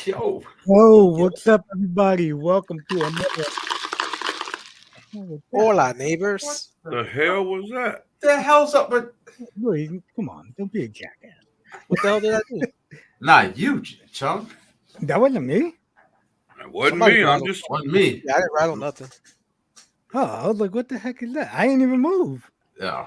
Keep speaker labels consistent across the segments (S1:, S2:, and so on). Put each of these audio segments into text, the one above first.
S1: Yo.
S2: What's up, everybody? Welcome to another.
S3: Hola, neighbors.
S4: The hell was that?
S1: The hell's up with?
S2: Wait, come on, don't be a jackass.
S3: What the hell did I do?
S1: Nah, you, chunk.
S2: That wasn't me.
S4: It wasn't
S3: Somebody
S4: me. I'm
S3: rattled.
S4: just
S1: Wasn't me.
S3: Yeah, I didn't rattle nothing.
S2: Oh, I was like, what the heck is that? I didn't even move.
S1: Yeah.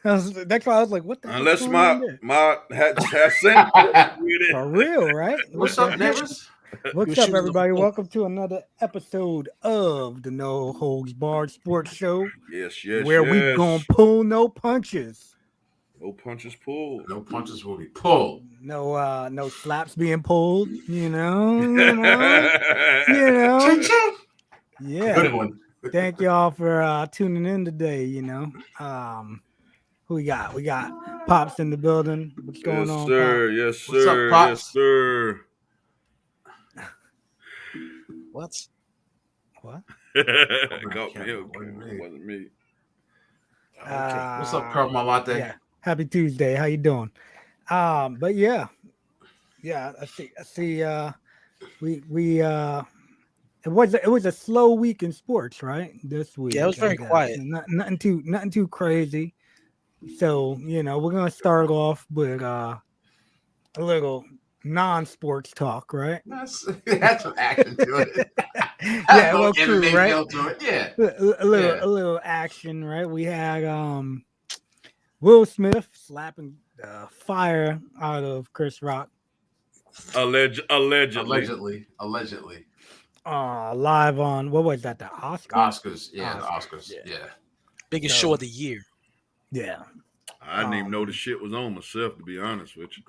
S2: That's why I was like, what the heck?
S4: unless
S2: is going on there?
S4: my had sent with it.
S2: For real, right?
S1: What's
S2: What
S1: up,
S2: the heck?
S1: neighbors?
S2: What's
S3: You're
S2: up,
S3: shooting the
S2: everybody?
S3: foot.
S2: Welcome to another episode of the No Holds Barred Sports Show,
S4: Yes,
S2: where we gonna pull no punches.
S4: No punches pulled.
S1: No punches will be pulled.
S2: No slaps being pulled. You know.
S1: Ching, ching.
S2: Yeah.
S1: Good one.
S2: Thank y'all for tuning in today. Who we got? We got Pops in the building. What's going
S4: Yes,
S2: on,
S4: sir.
S2: Pops?
S4: Yes,
S1: What's up,
S4: sir.
S1: Pops?
S4: Yes, sir.
S3: What?
S2: What?
S4: Caught me.
S1: It
S4: Okay. Wasn't me.
S3: Okay.
S1: What's up, Carl Malate?
S2: Yeah. Happy Tuesday. How you doing? But yeah. I see. We it was a slow week in sports, right? This week.
S3: Yeah, it was very
S2: I guess.
S3: quiet.
S2: Nothing too crazy. So we're gonna start off with a little non-sports talk, right?
S1: That's some action to it.
S2: Yeah, well, true,
S1: MMA
S2: right?
S1: feel to it. Yeah.
S2: A little action, right? We had Will Smith slapping fire out of Chris Rock.
S4: Allegedly.
S2: Live on, what was that? The Oscars?
S1: Oscars. Yeah, the Oscars. Yeah.
S3: Biggest
S2: So-
S3: show of the year.
S2: Yeah.
S4: I didn't even know the shit was on myself, to be honest with you.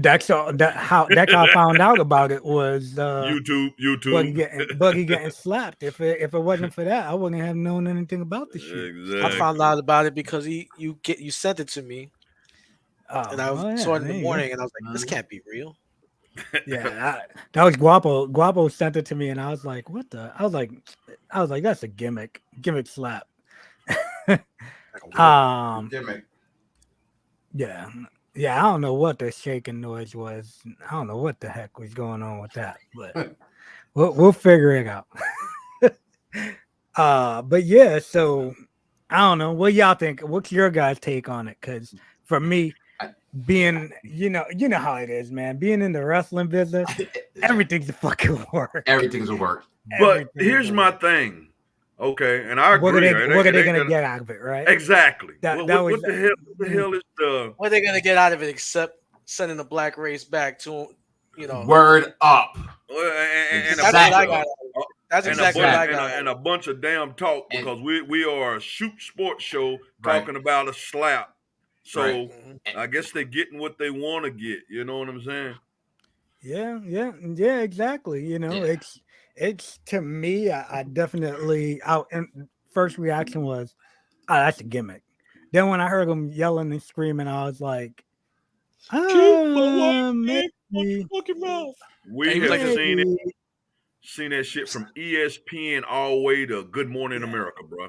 S2: That's how I found out about it was
S4: YouTube.
S2: Buggy getting slapped. If it wasn't for that, I wouldn't have known anything about the shit.
S4: Exactly.
S3: I found out about it because you sent it to me, and I saw it in the morning, and I was like, this can't be real.
S2: Yeah, that was Guapo. Guapo sent it to me, and I was like, "What the?" I was like, "That's a gimmick slap."
S1: Gimmick.
S2: Yeah. I don't know what the shaking noise was. I don't know what the heck was going on with that, but we'll figure it out. But yeah, so I don't know. What y'all think? What's your guys' take on it? Because for me, being you know how it is, man. Being in the wrestling business, everything's a fucking work.
S1: Everything's a work.
S4: But here's my thing. Okay, and I agree.
S2: What are they gonna get out of it, right?
S4: Exactly.
S2: What
S4: the hell is the?
S3: What are they gonna get out of it except sending the black race back to
S1: Word up.
S4: And
S3: That's what I got. That's exactly what I got.
S4: And a bunch of damn talk because we are a shoot sports show talking about a slap. So I guess they're getting what they want to get. You know what I'm saying?
S2: Yeah, exactly. It's to me, I definitely and first reaction was, oh, that's a gimmick. Then when I heard him yelling and screaming, I was like, maybe.
S4: We have seen that shit from ESPN all the way to Good Morning America, bro.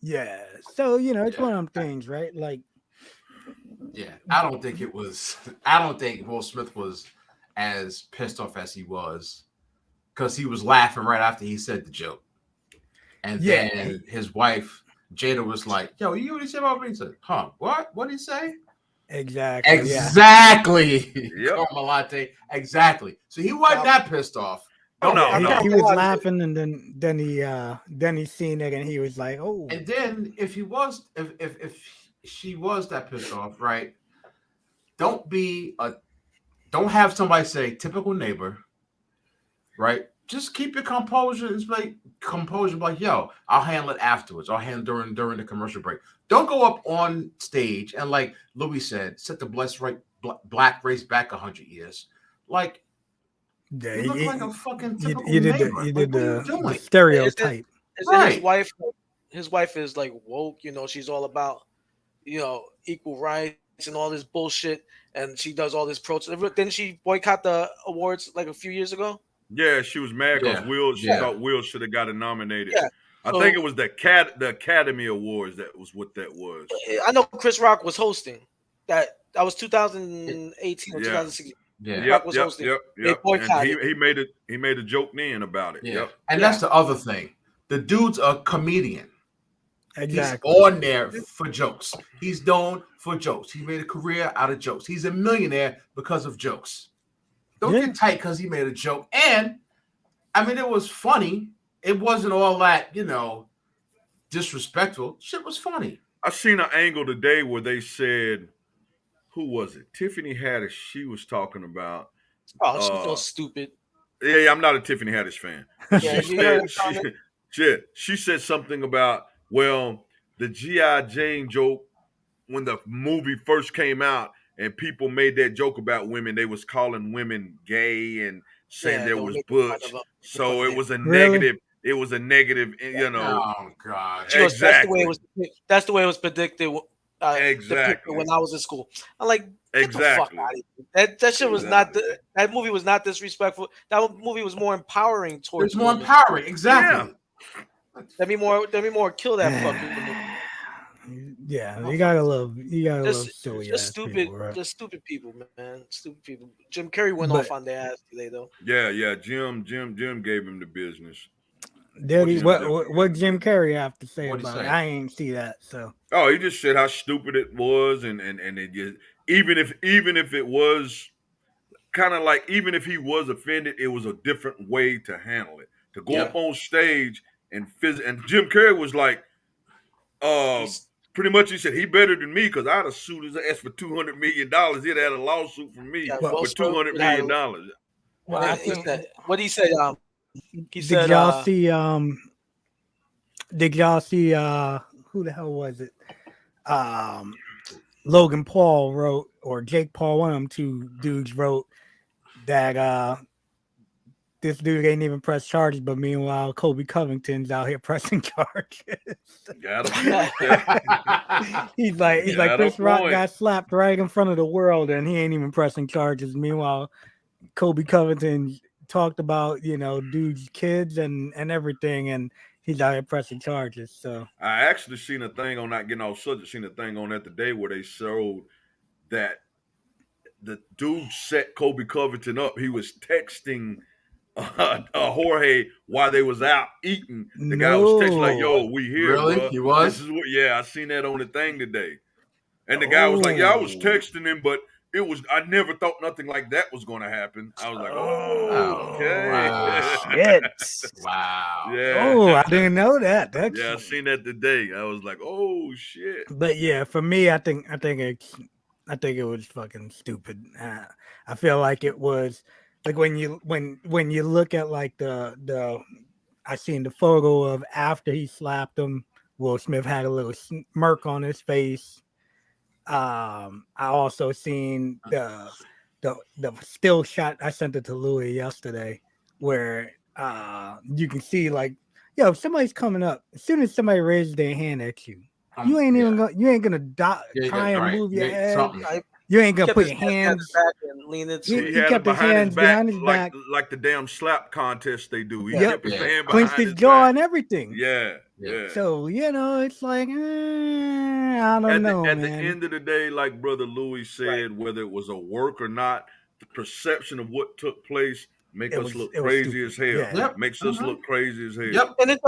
S2: Yeah. So it's one of them things, right? Like,
S1: yeah, I don't think Will Smith was as pissed off as he was. Because he was laughing right after he said the joke. And then his wife, Jada, was like, yo, you what he said about me? He said, huh, what? What did he say?
S2: Exactly.
S4: Yep.
S1: Malate. Exactly. So he wasn't that pissed off.
S2: No. He was laughing, and then he seen it, and he was like, oh.
S1: And then if she was that pissed off, right? Don't have somebody say typical neighbor. Right, just keep your composure. It's like yo, I'll handle it afterwards. I'll handle it during the commercial break. Don't go up on stage and, like Louis said, set the black race back 100 years. Like, you look like a fucking typical neighbor.
S2: You did the stereotype.
S3: Right. His wife is like woke. She's all about equal rights and all this bullshit, and she does all this protest. Didn't she boycott the awards like a few years ago?
S4: Yeah, she was mad because she thought Will should have got it nominated. Yeah. I think it was the Academy Awards. That was what that was.
S3: I know Chris Rock was hosting that. That was 2018 or 2016. Crack was hosting. They boycotted.
S4: And he made a joke then about it.
S1: Yeah.
S4: Yep.
S1: And that's the other thing. The dude's a comedian.
S2: Exactly.
S1: He's on there for jokes. He's known for jokes. He made a career out of jokes. He's a millionaire because of jokes. Don't get tight because he made a joke. And I mean, it was funny. It wasn't all that, disrespectful. Shit was funny.
S4: I seen an angle today where they said, who was it? Tiffany Haddish. She was talking about.
S3: Oh, she's so stupid.
S4: Yeah, I'm not a Tiffany Haddish fan. She said something about, well, the G.I. Jane joke when the movie first came out and people made that joke about women, they was calling women gay and saying there was butch. So it was a negative. It was a negative,
S1: Oh God!
S4: Exactly.
S3: That's the way it was predicted.
S4: Exactly.
S3: When I was in school, I'm like, get the fuck out of here. That shit was not. That movie was not disrespectful. That movie was more empowering towards.
S1: It's more empowering. Exactly.
S3: Yeah. Let me more. Kill that fucking movie.
S2: Yeah, you gotta love silly
S3: just stupid,
S2: people, right?
S3: just stupid people, man. Stupid people. Jim Carrey went off on their ass today, though.
S4: Yeah. Jim gave him the business.
S2: What Jim Carrey have to say about it? I ain't see that. So
S4: he just said how stupid it was, and it just even if it was kind of like, even if he was offended, it was a different way to handle it. To go up on stage and Jim Carrey was like, pretty much he said he better than me because I'd have sued his ass for $200 million. He'd had a lawsuit from me for $200 million.
S3: Well, I think what he said. He said,
S2: did y'all see? Who the hell was it? Logan Paul wrote, or Jake Paul, one of them two dudes wrote that this dude ain't even pressed charges, but meanwhile Kobe Covington's out here pressing charges. He's like Chris Rock got slapped right in front of the world and he ain't even pressing charges. Meanwhile, Kobe Covington talked about, dude's kids and everything, and he's out here pressing charges. So
S4: I actually seen a thing on that, getting off subject, seen a thing on that today where they showed that the dude set Kobe Covington up. He was texting Jorge while they was out eating. The guy was texting like, "Yo, we here."
S1: Really?
S4: Bro.
S1: He was?
S4: I seen that on the thing today. And the guy was like, "Yeah, I was texting him, but I never thought nothing like that was going to happen." I was like, okay.
S1: Wow.
S2: Shit.
S1: Wow.
S4: Yeah.
S2: Oh, I didn't know that. That's
S4: I seen that today. I was like, oh shit.
S2: But yeah, for me, I think it was fucking stupid. I feel like it was like when you look at like the I seen the photo of after he slapped him, Will Smith had a little smirk on his face. I also seen the still shot. I sent it to Louis yesterday, where you can see like, if somebody's coming up, as soon as somebody raises their hand at you, you ain't gonna try and move your head. You ain't gonna put your hands
S3: back and lean into
S2: he kept his hands behind his back,
S4: like the damn slap contest they do. He
S2: kept
S4: his hand
S2: clenched his jaw and everything.
S4: Yeah.
S2: So it's like I don't know.
S4: At the end of the day, like Brother Louis said, whether it was a work or not, the perception of what took place makes us look crazy as hell.
S2: Yeah.
S4: Makes us look crazy as hell.
S1: Yep.
S3: And it's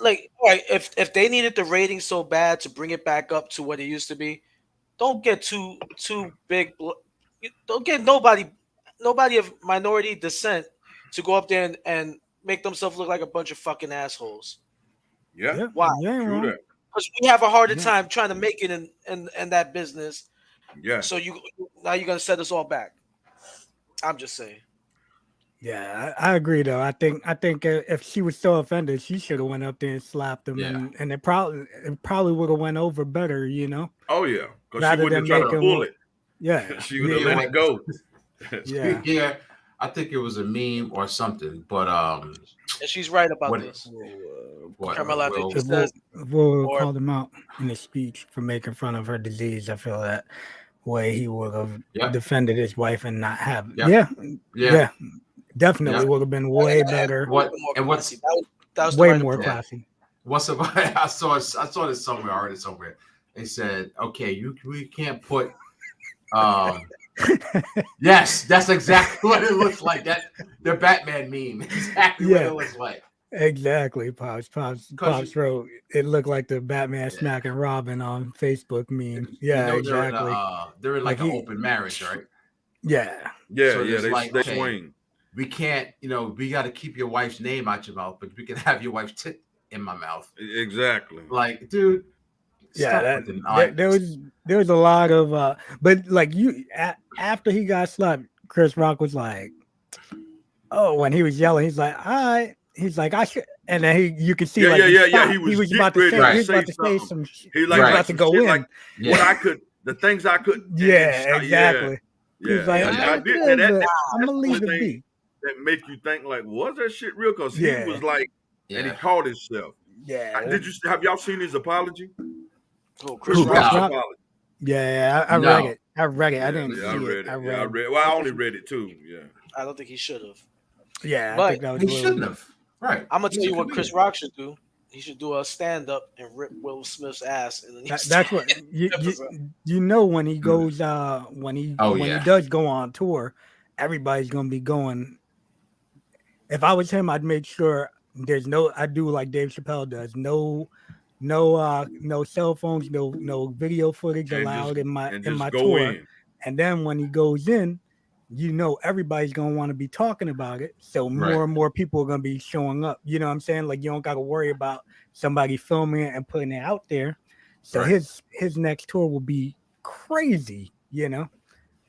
S3: like, all right, if they needed the rating so bad to bring it back up to what it used to be, don't get too big. Don't get nobody of minority descent to go up there and make themselves look like a bunch of fucking assholes.
S4: Yeah.
S3: Why?
S4: True that.
S3: Because we have a harder time trying to make it in that business.
S4: Yeah.
S3: So now you're gonna set us all back. I'm just saying.
S2: Yeah, I agree though. I think if she was so offended, she should have went up there and slapped him, and it probably would have went over better,
S4: Oh yeah, because she wouldn't have tried to pull it.
S2: Yeah,
S4: she would have let it go.
S2: Yeah,
S1: I think it was a meme or something, but
S3: and she's right about this.
S2: Carmela called him out in his speech for making fun of her disease. I feel that way he would have defended his wife and not have. Yeah. Definitely would have been way better.
S1: That was
S2: way more classy.
S1: What's about? I saw this somewhere. I heard it somewhere. They said, "Okay, we can't put Yes, that's exactly what it looks like. That the Batman meme. Exactly what
S2: Yeah.
S1: it looks like.
S2: Exactly, Pops wrote it looked like the Batman
S1: Yeah.
S2: smacking Robin on Facebook meme.
S1: You
S2: Yeah,
S1: know
S2: exactly.
S1: they're in
S2: Like
S1: an
S2: he,
S1: open marriage, right?
S2: yeah,
S4: Yeah,
S1: So
S4: yeah,
S1: there's
S4: they
S1: like,
S4: they
S1: okay,
S4: swing.
S1: we can't, we got to keep your wife's name out your mouth, but we can have your wife's tit in my mouth.
S4: Exactly.
S1: Like, dude,
S2: yeah.
S1: stop with it.
S2: There was a lot of but like after he got slapped, Chris Rock was like, oh, when he was yelling, he's like, all right. He's like, I should, and then you could see
S4: Yeah,
S2: like
S4: yeah,
S2: he
S4: yeah, yeah.
S2: stopped.
S4: He was
S2: about to
S4: getting
S2: say,
S4: ready
S2: he
S4: to
S2: was about
S4: say
S2: to say
S4: something.
S2: some.
S4: He
S2: He
S4: like
S2: was
S1: Right.
S2: about to
S4: some
S2: go
S4: shit
S2: in.
S4: like
S1: Yeah.
S4: what I could, the things I could.
S2: Yeah, exactly.
S4: Yeah,
S2: He's like,
S4: yeah.
S2: I
S4: I did
S2: did,
S4: that.
S2: but
S4: That's
S2: I'm
S4: the
S2: gonna
S4: only
S2: leave it
S4: thing
S2: be.
S4: that make you think like, was that shit real? Because he
S2: Yeah.
S4: was like, and he
S1: Yeah.
S4: caught himself.
S2: Yeah.
S4: Have y'all seen his apology?
S3: Oh,
S4: Chris
S2: Who, Chris
S4: Rock's
S2: Rock?
S4: apology.
S2: Yeah, I
S1: No.
S2: read it. I
S4: Yeah,
S2: didn't
S4: yeah, I
S2: see
S4: read
S2: it.
S4: it.
S2: I
S4: Yeah, I
S2: read.
S4: read. Well, I only read it too. Yeah.
S3: I don't think he should have.
S2: Yeah, I
S3: But
S2: think that was
S1: He
S2: a little.
S1: shouldn't have. Right.
S3: I'm gonna tell
S1: He's a
S3: you what Chris
S1: comedian.
S3: Rock should do. He should do a stand up and rip Will Smith's ass, and then
S2: That's what you know when he goes when he
S1: Oh,
S2: when he
S1: yeah.
S2: does go on tour, everybody's gonna be going. If I was him, I'd make sure there's no. I do like Dave Chappelle does. No cell phones, no video footage
S4: And
S2: allowed in
S4: just
S2: my
S4: go
S2: tour.
S4: in.
S2: And then when he goes in, everybody's gonna want to be talking about it. So
S1: Right.
S2: more and more people are gonna be showing up. You know what I'm saying? Like you don't gotta worry about somebody filming it and putting it out there. So
S1: Right.
S2: his next tour will be crazy,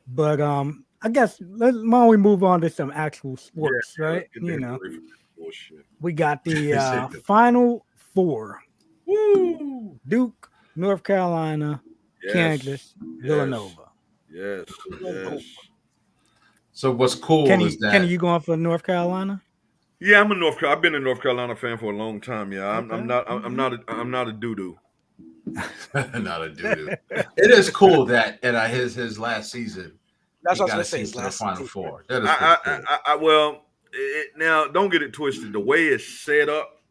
S2: But I guess why don't we move on to some actual sports,
S4: Yeah,
S2: right?
S4: let's get that away from that bullshit.
S2: We got the
S1: Exactly.
S2: Final Four:
S4: Woo!
S2: Duke, North Carolina,
S4: Yes.
S2: Kansas,
S4: Yes.
S2: Villanova.
S4: Yes. Yes.
S1: So what's cool is that
S2: Kenny, you going for North Carolina?
S4: Yeah, I'm a I've been a North Carolina fan for a long time. Yeah, I'm
S2: Okay.
S4: not a doo doo.
S1: not a doo-doo. It is cool that in his last season,
S3: That's
S1: he
S3: what I
S1: got
S3: was
S1: a
S3: gonna say.
S1: team
S3: His
S1: to the
S3: last
S1: Final
S3: season.
S1: Four. That is pretty cool.
S4: Well, now don't get it twisted. The way it's set up,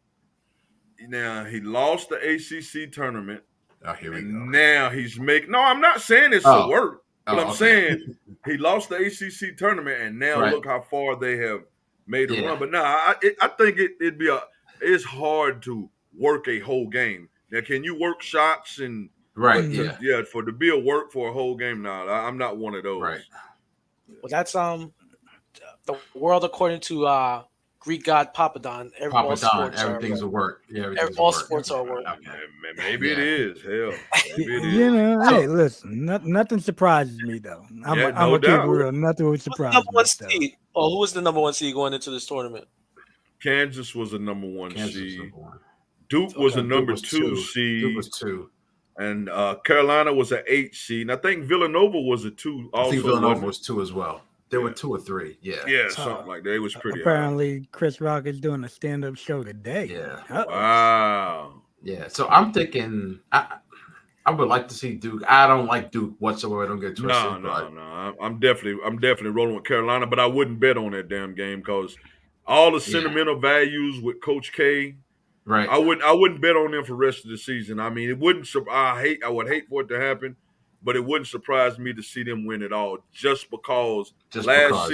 S4: now he lost the ACC tournament,
S1: Oh, here we
S4: and
S1: go.
S4: now he's making. No, I'm not saying it's a work, but I'm
S1: okay.
S4: saying he lost the ACC tournament, and now
S1: Right.
S4: look how far they have made a
S1: Yeah.
S4: run. But no, I think it's hard to work a whole game. Now, can you work shots and
S1: Right.
S4: but
S1: Yeah.
S4: to be a work for a whole game? No, I'm not one of those.
S1: Right.
S3: Well, that's the world according to Greek god Papadon.
S1: Papa Don, everything's a work. Yeah, everything's
S3: all
S1: a work.
S3: sports are work.
S1: Okay.
S4: Maybe it
S1: Yeah.
S4: is. Hell, maybe it is.
S2: Hey, listen, nothing surprises me though. I'm
S4: Yeah,
S2: gonna
S4: no
S2: keep it
S4: doubt.
S2: real. Nothing would
S3: Who's the
S2: surprise
S3: number
S2: me.
S3: one
S2: So.
S3: seed? Oh, who was the number one seed going into this tournament?
S4: Kansas was a number one
S1: Kansas was
S4: seed.
S1: number one.
S4: Duke was a
S1: Duke
S4: number
S1: was
S4: two
S1: Duke
S4: seed.
S1: was 2.
S4: And Carolina was an 8 seed. And I think Villanova was a 2 also.
S1: I think Villanova
S4: wasn't it?
S1: was 2 as well. They were 2 or 3. Yeah.
S4: Yeah, something like that. It was pretty
S2: Apparently, Chris Rock is doing a stand-up show today.
S1: Yeah.
S2: Uh-oh.
S4: Wow.
S1: Yeah. So I'm thinking I would like to see Duke. I don't like Duke whatsoever. Don't get twisted.
S4: No. I'm definitely rolling with Carolina, but I wouldn't bet on that damn game because all the sentimental values with Coach K.
S1: Right.
S4: I wouldn't bet on them for the rest of the season. I mean, it wouldn't. I would hate for it to happen, but it wouldn't surprise me to see them win it all just because last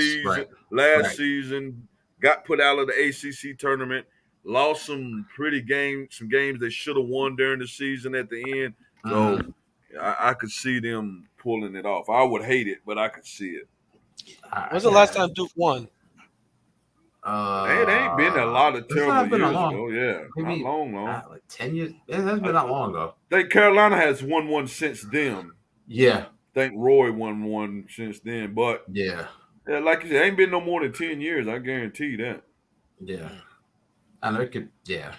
S4: season got put out of the ACC tournament, lost some games they should have won during the season at the end. So I could see them pulling it off. I would hate it, but I could see it.
S3: When's the last time Duke won?
S4: It ain't been a lot of terrible years ago. Yeah,
S1: maybe,
S4: not long.
S1: Like 10 years. It hasn't been that long ago.
S4: I think Carolina has won one since then.
S1: Yeah.
S4: I think Roy won one since then. But
S1: yeah,
S4: like you said, it ain't been no more than 10 years. I guarantee that.
S1: Yeah. I know it could. Yeah.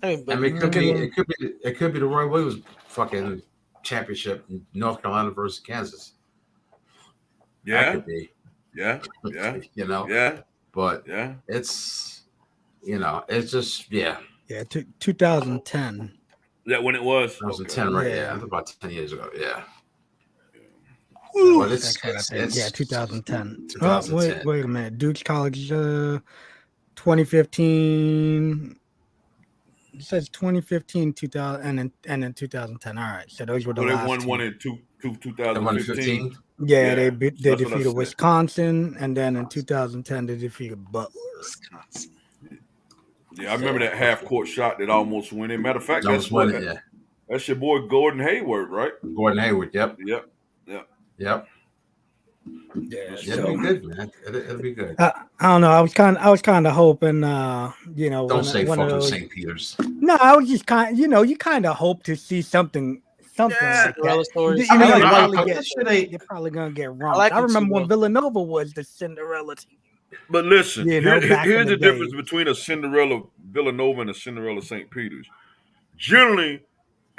S3: I mean,
S1: it could be the Roy Williams fucking championship in North Carolina versus Kansas.
S4: Yeah.
S1: That could be.
S4: Yeah.
S1: Yeah. But it's it's just
S2: Yeah, 2010.
S4: That when it was?
S1: 2010, right? Yeah, that's about 10 years ago. Yeah.
S2: But
S1: But it's
S2: 2010.
S1: 2010.
S2: Wait a minute. Duke's College 2015. It says 2015, 2000, and then 2010. All right. So those were the last
S4: they won
S2: two.
S4: one in 2015.
S2: Yeah,
S4: Yeah,
S2: they
S4: that's what I
S2: defeated
S4: said.
S2: Wisconsin, and then in 2010 they defeated Butler.
S3: Wisconsin.
S4: Yeah, I remember that half court shot that almost went in. Matter of fact,
S1: Almost won it. Yeah,
S4: that's your boy Gordon Hayward, right?
S1: Gordon Hayward. Yep.
S4: Yep.
S2: Yeah,
S1: Yeah, it'll be good, man. It'll be good.
S2: I don't know. I was kind of hoping,
S1: Don't say
S2: one of
S1: fucking
S2: those.
S1: St. Peter's.
S2: No, I was just you kind of hope to see something
S4: Yeah.
S2: like that.
S3: Cinderella stories.
S2: You know,
S1: I
S2: they're
S1: mean,
S2: probably gonna get wrong.
S3: like
S2: I
S3: it
S2: remember
S3: too,
S2: when
S3: though.
S2: Villanova was the Cinderella team.
S4: But listen,
S2: You know, back in
S4: here's
S2: the
S4: the difference
S2: day.
S4: between a Cinderella Villanova and a Cinderella St. Peter's. Generally,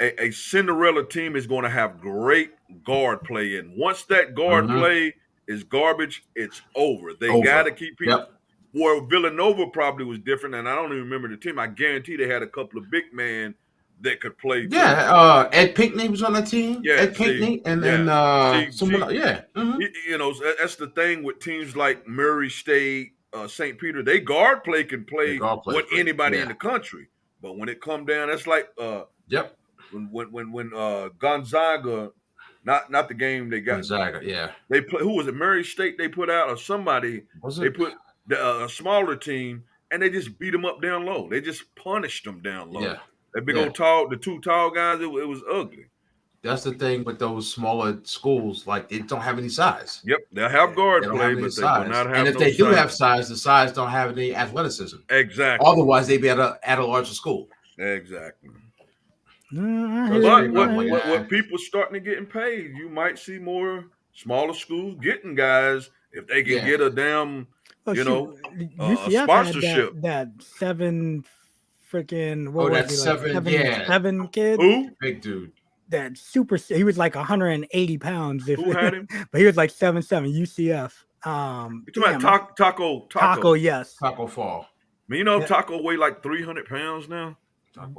S4: a Cinderella team is going to have great guard play, and once that guard play is garbage, it's over. They got to keep people.
S1: Yep.
S4: Where Villanova probably was different, and I don't even remember the team. I guarantee they had a couple of big men that could play.
S1: Yeah, Ed Pinckney was on the team.
S4: Yeah,
S1: Ed Pinckney, and then someone. Yeah. Mhm.
S4: You know, that's the thing with teams like Murray State, St. Peter. They guard play can play with anybody in the country, but when it come down, that's like
S1: Yep.
S4: When Gonzaga, not the game they got.
S1: Gonzaga, yeah.
S4: They play. Who was it? Murray State. They put out or somebody. They put a smaller team and they just beat them up down low. They just punished them down low.
S1: Yeah.
S4: That big old tall, the two tall guys. It was ugly.
S1: That's the thing with those smaller schools. Like, they don't have any size.
S4: Yep, they'll have guard
S1: They
S4: play,
S1: have
S4: but they
S1: size.
S4: will not have.
S1: And if
S4: no
S1: they do
S4: size.
S1: have size, the size don't have any athleticism.
S4: Exactly.
S1: Otherwise, they'd be at a larger school.
S4: Exactly.
S2: But
S4: What people starting to getting paid, you might see more smaller schools getting guys if they can get a damn,
S2: UCF
S4: sponsorship.
S2: Had that 7 freaking
S1: seven
S2: kid.
S4: Who?
S1: Big dude.
S2: That he was like 180 pounds.
S4: Who had him?
S2: But he was like 7'7". UCF.
S4: You talking about Taco?
S2: Yes.
S1: Taco Fall.
S4: I mean, Taco weigh like 300 pounds now.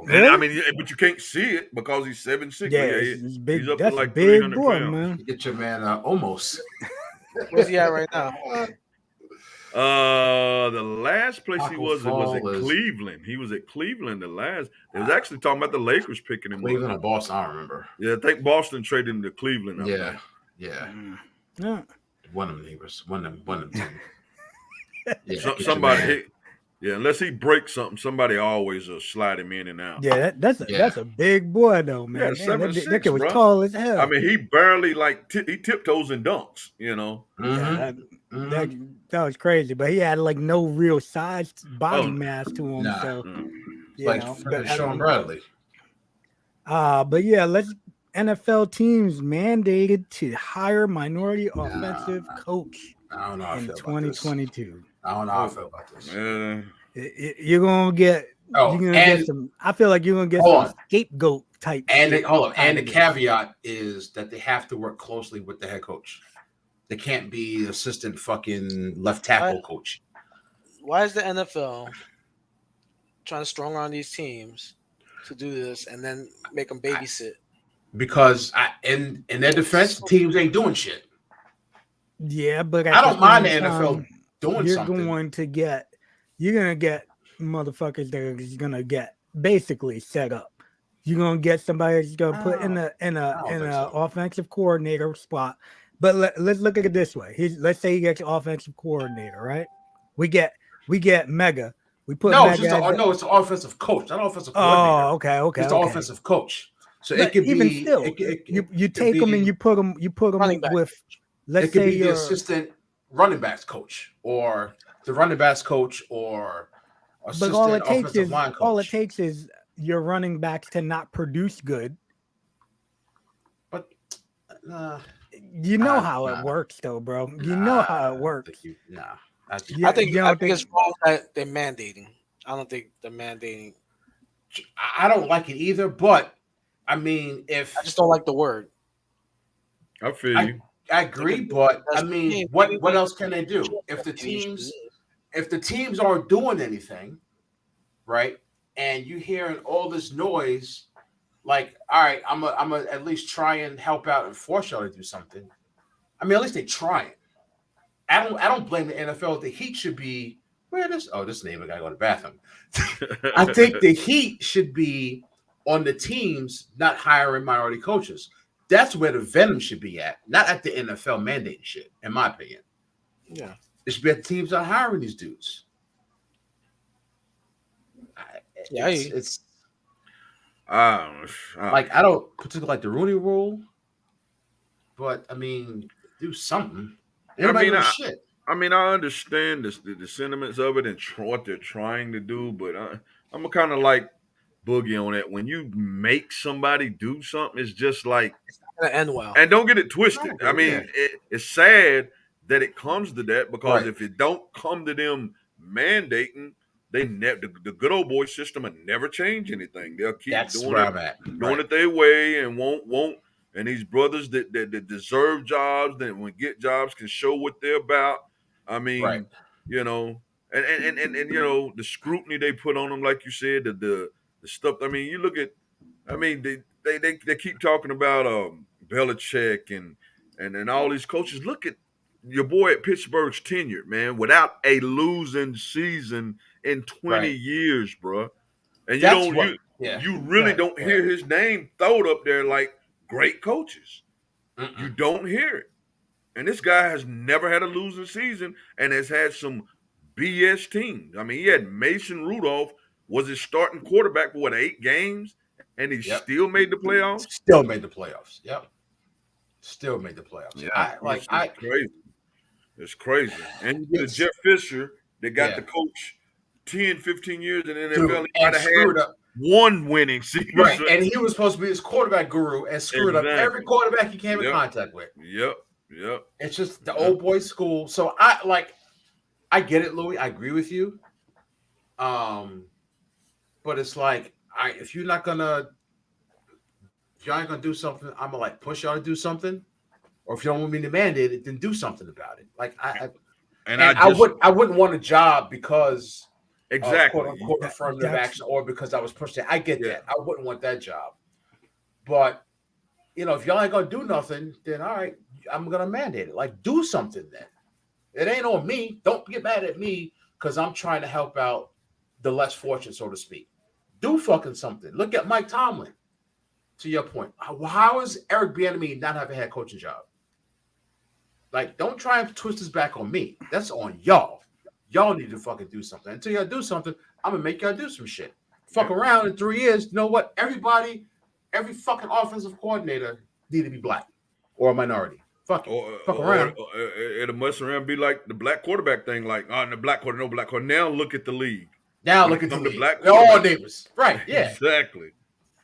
S2: Really?
S4: I mean, but you can't see it because he's 7'6".
S2: Yeah, he's big.
S4: He's up
S2: That's
S4: to like
S2: big
S4: 300
S2: boy,
S4: pounds.
S2: man.
S1: You get your man almost.
S3: Where's he at right now?
S4: The last place
S1: Taco
S4: he was at Cleveland. He was at Cleveland the last. They was actually talking about the Lakers picking him
S1: Cleveland
S4: up.
S1: or Boston, I don't remember.
S4: Yeah, I think Boston traded him to Cleveland.
S1: Yeah. One of them neighbors. One of them team.
S4: Somebody unless he breaks something, somebody always slide him in and out.
S2: Yeah, that's a big boy though, man.
S4: Yeah,
S2: Damn,
S4: 7'6",
S2: that kid was
S4: bro.
S2: tall as hell.
S4: I mean, he barely he tiptoes and dunks, you know.
S2: That was crazy, but he had like no real size body mass to him.
S1: Nah.
S2: So
S1: Like Sean Bradley.
S2: But yeah, NFL teams mandated to hire minority offensive coach
S1: I don't know how I
S2: in
S1: feel
S2: 2022.
S1: I don't know how I feel about this.
S2: You're gonna get. Get some. I feel like you're gonna get some scapegoat type.
S1: And the caveat is that they have to work closely with the head coach. They can't be assistant fucking left tackle coach.
S3: Why is the NFL trying to strong arm these teams to do this and then make them babysit?
S1: Because in their defense, teams ain't doing shit.
S2: Yeah, but
S1: I don't mind the NFL doing something.
S2: You're gonna get motherfuckers that are gonna get basically set up. You're gonna get somebody that's gonna put in a offensive coordinator spot. But let's look at it this way. Let's say he gets an offensive coordinator, right? We get Mega. We put
S1: it's an offensive coach, not offensive coordinator.
S2: Oh, okay.
S1: It's an offensive coach. So
S2: but
S1: it could
S2: even
S1: be
S2: still, you take them and you put them with. Let's say
S1: the assistant running backs coach or the running backs coach or assistant offensive line coach.
S2: All it takes is your running backs to not produce good.
S1: But
S2: you know how it works, though, bro. You know how it works.
S3: I think it's wrong that they're mandating. I don't think they're mandating.
S1: I don't like it either, but I mean, I
S3: just don't like the word.
S4: I feel you.
S1: I agree, but I mean, what else can they do if the teams aren't doing anything, right? And you hearing all this noise, like, all right, I'm a at least try and help out and force y'all to do something. I mean, at least they try it. I don't blame the NFL. The Heat should be this neighbor gotta go to the bathroom. I think the Heat should be on the teams not hiring minority coaches. That's where the venom should be at, not at the NFL mandating shit, in my opinion.
S3: Yeah.
S1: It should be at teams that are hiring these dudes. It's like I don't particularly like the Rooney Rule, but I mean, do something. Shit.
S4: I mean, I understand the sentiments of it and what they're trying to do, but I'm kind of like Boogie on it. When you make somebody do something, it's just like
S3: it's not gonna end well.
S4: And don't get it twisted. I mean, it's sad that it comes to that because if it don't come to them mandating, they the good old boy system will never change anything. They'll keep doing it their way and won't. And these brothers that deserve jobs, that when get jobs, can show what they're about. I mean, you know, and you know the scrutiny they put on them, like you said, the stuff. I mean, you look at. I mean, they keep talking about Belichick and all these coaches. Look at your boy at Pittsburgh's tenure, man, without a losing season in 20 years, bro. And you really don't hear his name thrown up there like great coaches. You don't hear it. And this guy has never had a losing season and has had some BS teams. I mean, he had Mason Rudolph was his starting quarterback for 8 games, and he still made the playoffs.
S1: Still made the playoffs. Yep. Still made the playoffs.
S4: Yeah, it's crazy. It's crazy. And you get a Jeff Fisher that got to coach 10, 15 years in the NFL. He might have had one winning season.
S1: Right. And he was supposed to be his quarterback guru and screwed up every quarterback he came in contact with.
S4: Yep.
S1: It's just the old boy school. So I get it, Louis. I agree with you. But it's like, if you're not gonna, if y'all ain't gonna do something, I'm gonna like push y'all to do something. Or if you don't want me to mandate it, then do something about it. Like I wouldn't want a job because quote unquote affirmative action or because I was pushed in. I get that. I wouldn't want that job. But you know, if y'all ain't gonna do nothing, then all right, I'm gonna mandate it. Like, do something then. It ain't on me. Don't get mad at me because I'm trying to help out the less fortunate, so to speak. Do fucking something. Look at Mike Tomlin. To your point, how is Eric Bieniemy not have a head coaching job? Like, don't try and twist his back on me. That's on y'all. Y'all need to fucking do something. Until y'all do something, I'm gonna make y'all do some shit. Fuck around in 3 years. You know what? Every fucking offensive coordinator need to be black or a minority. Fuck around.
S4: It'll mess around be like the black quarterback thing. Like, the black quarterback, no black quarterback. Now look at the league.
S1: Now look at the league.
S4: Black
S1: They're all neighbors. Right. Yeah.
S4: Exactly.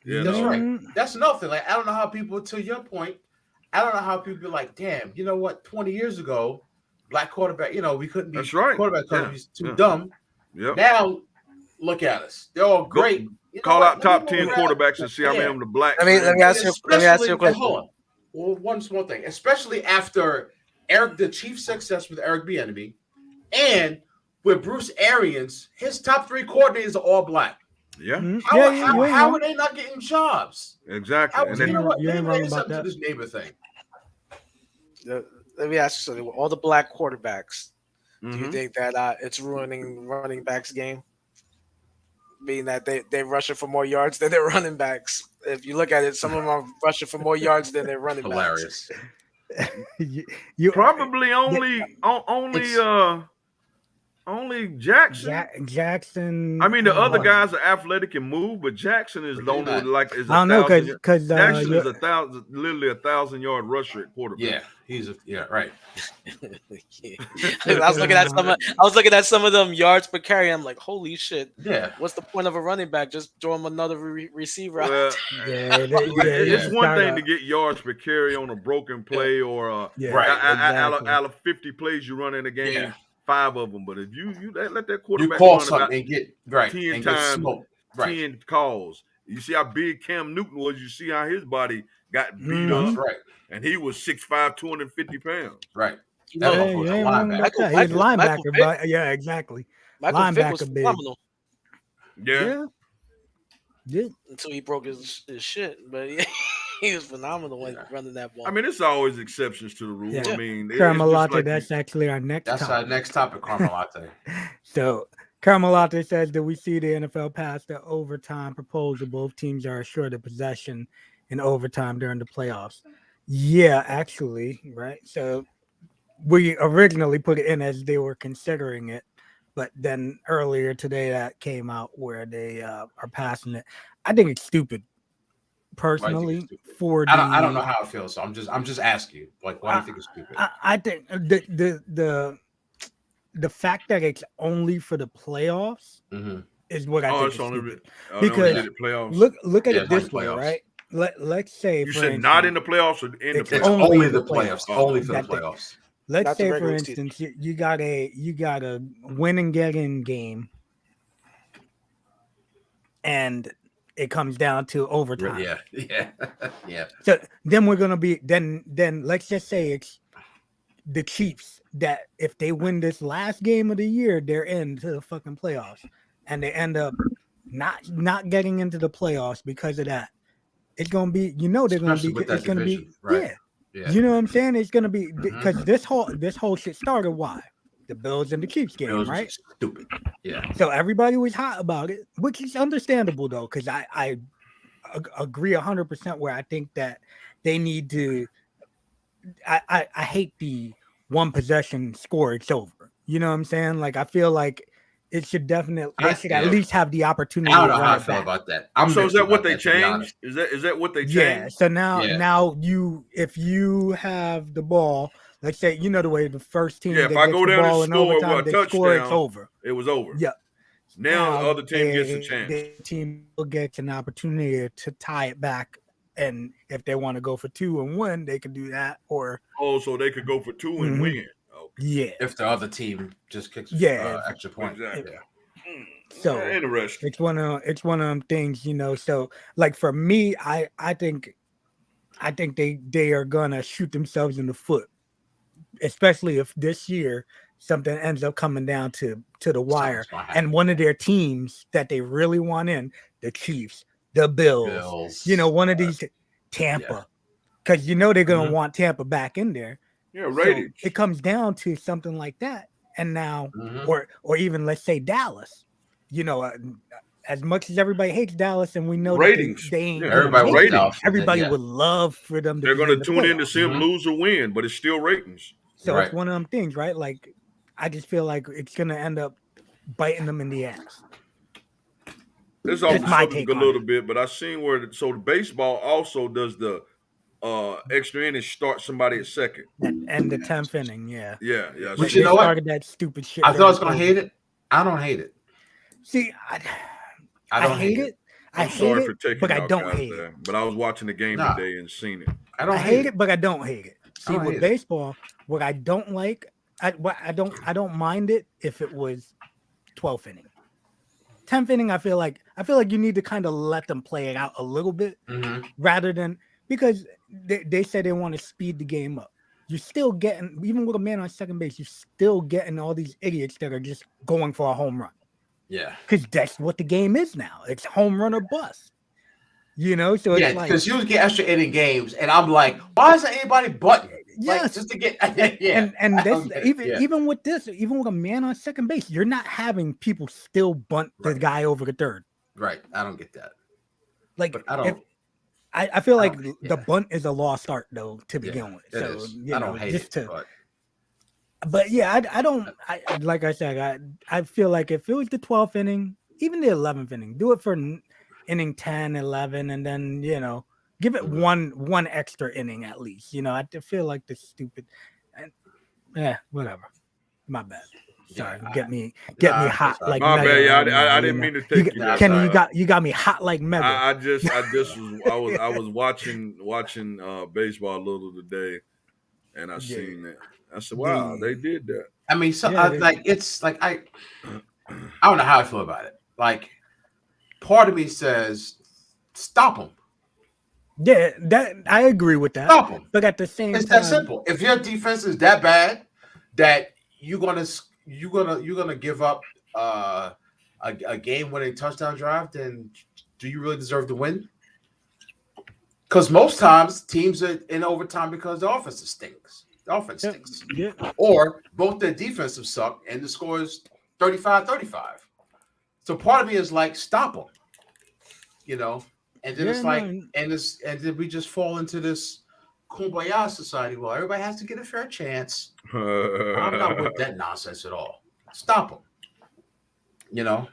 S1: That's right. That's another thing. Like, I don't know how people, to your point, I don't know how people be like, damn, you know what? 20 years ago, black quarterback, you know, we couldn't be quarterback because he's too dumb.
S4: Yep.
S1: Now, look at us. They're all great.
S4: Call out top 10 quarterbacks and see how many of them the black.
S3: Let me ask you a question.
S1: Hold on. Well, one small thing, especially after the chief success with Eric Bieniemy and with Bruce Arians, his top 3 coordinators are all black.
S4: Yeah.
S1: How are they not getting jobs?
S4: Exactly.
S1: And then, you know what? You ain't wrong about that. This neighbor thing.
S3: Let me ask you something. All the black quarterbacks, do you think that it's ruining running backs' game? Being that they're rushing for more yards than their running backs. If you look at it, some of them are rushing for more yards than their running
S1: backs.
S3: Hilarious.
S4: you probably only Jackson.
S2: Jackson.
S4: I mean, the other guys are athletic and move, but Jackson is the only I
S2: don't know because
S4: Jackson is literally 1,000-yard rusher at quarterback.
S1: Yeah, he's right.
S3: I was looking at some of them yards per carry. I'm like, holy shit.
S1: Yeah.
S3: What's the point of a running back? Just throw him another receiver out.
S4: Well, it's one thing to get yards per carry on a broken play or out of 50 plays you run in a game. Yeah. 5 of them, but if you let that quarterback
S1: call something and get
S4: 10 times, 10 calls. You see how big Cam Newton was. You see how his body got beat up, and he was 6'5", 250 pounds.
S1: Right.
S2: He's linebacker, but yeah, exactly.
S3: Michael Vick was phenomenal.
S4: Yeah.
S3: Until he broke his shit, but yeah. He was phenomenal when running that ball.
S4: I mean, it's always exceptions to the rule. Yeah. I mean,
S2: Carmelate, that's actually our next topic.
S1: That's our next topic, Carmelate.
S2: So, Carmelate says that we see the NFL pass the overtime proposal. Both teams are assured of possession in overtime during the playoffs. Yeah, actually, right. So we originally put it in as they were considering it, but then earlier today that came out where they are passing it. I think it's stupid,
S1: Why do you think it's
S2: personally.
S1: stupid?
S2: For
S1: I don't know
S2: the,
S1: how it feels, so I'm just asking you. Like, why do you think it's stupid?
S2: I think the fact that it's only for the playoffs
S1: Mm-hmm.
S2: is what I
S4: Oh,
S2: think
S4: it's
S2: is
S4: only.
S2: stupid.
S4: Oh, they only
S2: Because
S4: did it playoffs.
S2: look at
S1: Yeah,
S2: it
S1: it's only
S2: this way,
S1: playoffs.
S2: right? Let's say,
S4: You
S2: for
S4: said
S2: instance,
S4: not in the playoffs or in the
S2: it's
S1: It's
S4: playoffs?
S1: only the playoffs.
S4: Oh.
S1: Only for the
S2: That thing.
S1: playoffs.
S2: Let's
S3: Not the
S2: say, for
S3: regular season.
S2: instance, you got a win and get in game, and it comes down to overtime.
S1: Yeah. Yeah.
S2: So then we're gonna be then let's just say it's the Chiefs that if they win this last game of the year, they're into the fucking playoffs, and they end up not getting into the playoffs because of that. It's gonna be, they're gonna
S1: Especially
S2: be,
S1: with that
S2: it's gonna be,
S1: division, right? Yeah.
S2: You know what I'm saying? It's gonna be
S1: Mhm.
S2: because this whole shit started. Why? The Bills and the Chiefs game,
S1: Bills
S2: right?
S1: was stupid. Yeah.
S2: So everybody was hot about it, which is understandable though, because I agree 100% where I think that they need to. I hate the one possession score. It's over. You know what I'm saying? Like I feel like it should definitely they should at least have the opportunity
S1: I don't
S2: to
S1: know
S2: run
S1: how I
S2: it
S1: feel
S2: back.
S1: about that. I'm
S4: So is
S1: mixed
S4: that what
S1: about
S4: they
S1: that, to be honest.
S4: changed? Is that what they
S2: Yeah.
S4: changed?
S2: So now
S1: Yeah.
S2: now if you have the ball, let's say the way the first team
S4: Yeah, if
S2: that
S4: I
S2: gets
S4: go
S2: the
S4: down and
S2: ball in
S4: score
S2: overtime,
S4: a
S2: they score, it's
S4: touchdown,
S2: over.
S4: it was over.
S2: Yeah.
S4: Now the other team gets a chance.
S2: The team gets an opportunity to tie it back, and if they want to go for 2 and 1, they can do that. Or
S4: So they could go for 2 and win. Okay.
S2: yeah,
S1: If the other team just kicks extra point.
S4: Exactly.
S1: Yeah.
S2: So
S4: interesting.
S2: it's one of them things, So like for me, I think they are gonna shoot themselves in the foot, especially if this year something ends up coming down to the wire, and one of their teams that they really want in, the Chiefs, the Bills. One of these, Tampa, because they're gonna want Tampa back in there.
S4: Yeah, ratings.
S2: So it comes down to something like that, and now,
S1: Mhm.
S2: or even let's say Dallas. As much as everybody hates Dallas, and we know
S4: ratings,
S2: that they ain't
S1: everybody
S2: gonna make
S4: ratings.
S2: it, everybody would love for them to.
S4: They're
S2: going to
S4: tune in to see them lose or win, but it's still ratings.
S2: So it's one of them things, right? Like, I just feel like it's gonna end up biting them in the ass.
S4: It's off the subject a little bit, but I seen where the baseball also does the extra inning, start somebody at second.
S2: And the 10th inning, yeah.
S1: But
S2: they started that stupid shit.
S1: I thought I was gonna hate it. I don't hate it.
S2: See, I hate it.
S4: I'm sorry for taking
S2: but I don't hate it.
S4: But I was watching the game today and seen it.
S2: I hate it, but I don't hate it. See, with baseball, what I don't like, I don't mind it if it was 12th inning. 10th inning, I feel like you need to kind of let them play it out a little bit, rather than, because they said they want to speed the game up. You're still getting, even with a man on second base, you're still getting all these idiots that are just going for a home run.
S1: Yeah,
S2: because that's what the game is now. It's home run or bust. So it's like,
S1: because you get extra inning games, and I'm like, why isn't anybody button?
S2: Yes,
S1: like, just to get
S2: and this even with this, even with a man on second base, you're not having people still bunt the guy over the third.
S1: Right, I don't get that.
S2: Like,
S1: but I don't.
S2: I feel like the bunt is a lost art though to begin with. So
S1: I don't hate it.
S2: But yeah, I don't. Like I said, I feel like if it was the 12th inning, even the 11th inning, do it for inning 10, 11, and then give it one extra inning at least. I feel like the stupid, whatever. My bad. Sorry, get me hot like
S4: my
S2: Mega.
S4: Bad, yeah, I didn't mean to take you.
S2: Kenny, you got me hot like Mega.
S4: I was watching baseball a little today, and I seen that. I said, "Wow, they did that."
S1: I mean, it's like I don't know how I feel about it. Like, part of me says, stop them.
S2: Yeah, that I agree with that.
S1: Stop them.
S2: But at the same time,
S1: it's that simple. If your defense is that bad that you're gonna give up a game-winning touchdown drive, then do you really deserve to win? Because most times teams are in overtime because the offense stinks. The offense stinks.
S2: Yeah.
S1: Or both their defensive suck and the score is 35-35. So part of me is like, stop them. And then it's like, and then we just fall into this kumbaya society. Well, everybody has to get a fair chance. I'm not with that nonsense at all. Stop them. You know,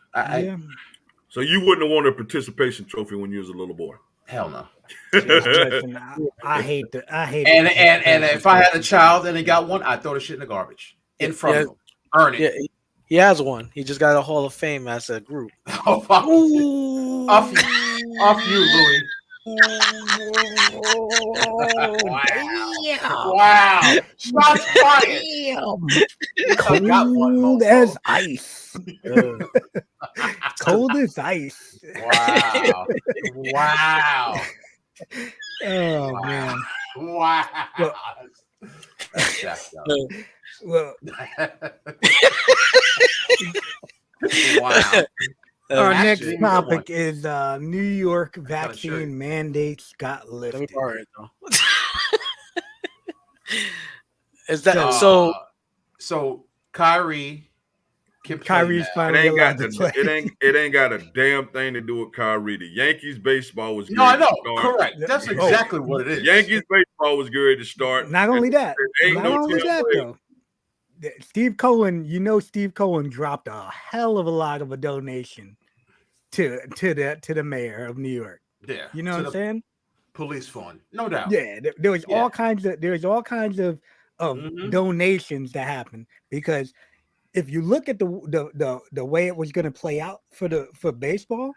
S4: So you wouldn't have won a participation trophy when you was a little boy?
S1: Hell no.
S2: Listen, I hate the.
S1: And if I had a child and they got one, I'd throw the shit in the garbage in front of them. Earn it.
S3: Yeah, he has one. He just got a Hall of Fame as a group.
S1: Oh, fuck. Off you, Louis. Wow. Shots fired.
S2: Cold as ice. Cold as ice.
S1: Wow.
S2: Oh, man.
S1: Wow.
S2: Well,
S1: wow.
S2: Our next topic is New York vaccine mandates got lifted.
S3: Is that
S1: so? Kyrie can play.
S2: Kyrie's finally allowed to play.
S4: It ain't got a damn thing to do with Kyrie. The Yankees baseball was
S1: no, I know, correct. That's exactly what it is.
S4: Yankees baseball was good to start.
S2: Not only that, though. Steve Cohen, Steve Cohen dropped a hell of a lot of a donation to the mayor of New York.
S1: Yeah,
S2: you know what I'm saying?
S1: Police fund, no doubt.
S2: Yeah, there was all kinds of donations that happened, because if you look at the way it was going to play out for baseball,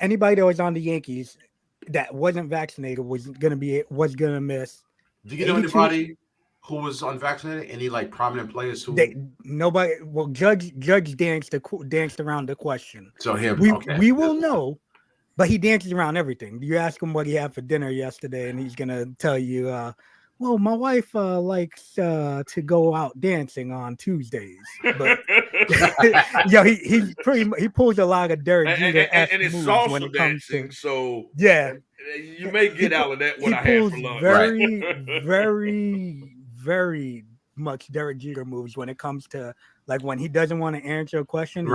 S2: anybody that was on the Yankees that wasn't vaccinated was going to miss.
S1: Do you know anybody who was unvaccinated? Any like prominent players who?
S2: Nobody. Well, Judge danced around the question.
S1: So him.
S2: We will know, but he dances around everything. You ask him what he had for dinner yesterday, and he's gonna tell you, well, my wife likes to go out dancing on Tuesdays. But he pulls a lot of Derek Jeter
S4: and it's salsa when it comes dancing. So you may get out of that what I had for lunch.
S2: Very, very much Derek Jeter moves when it comes to, like, when he doesn't want to answer a question,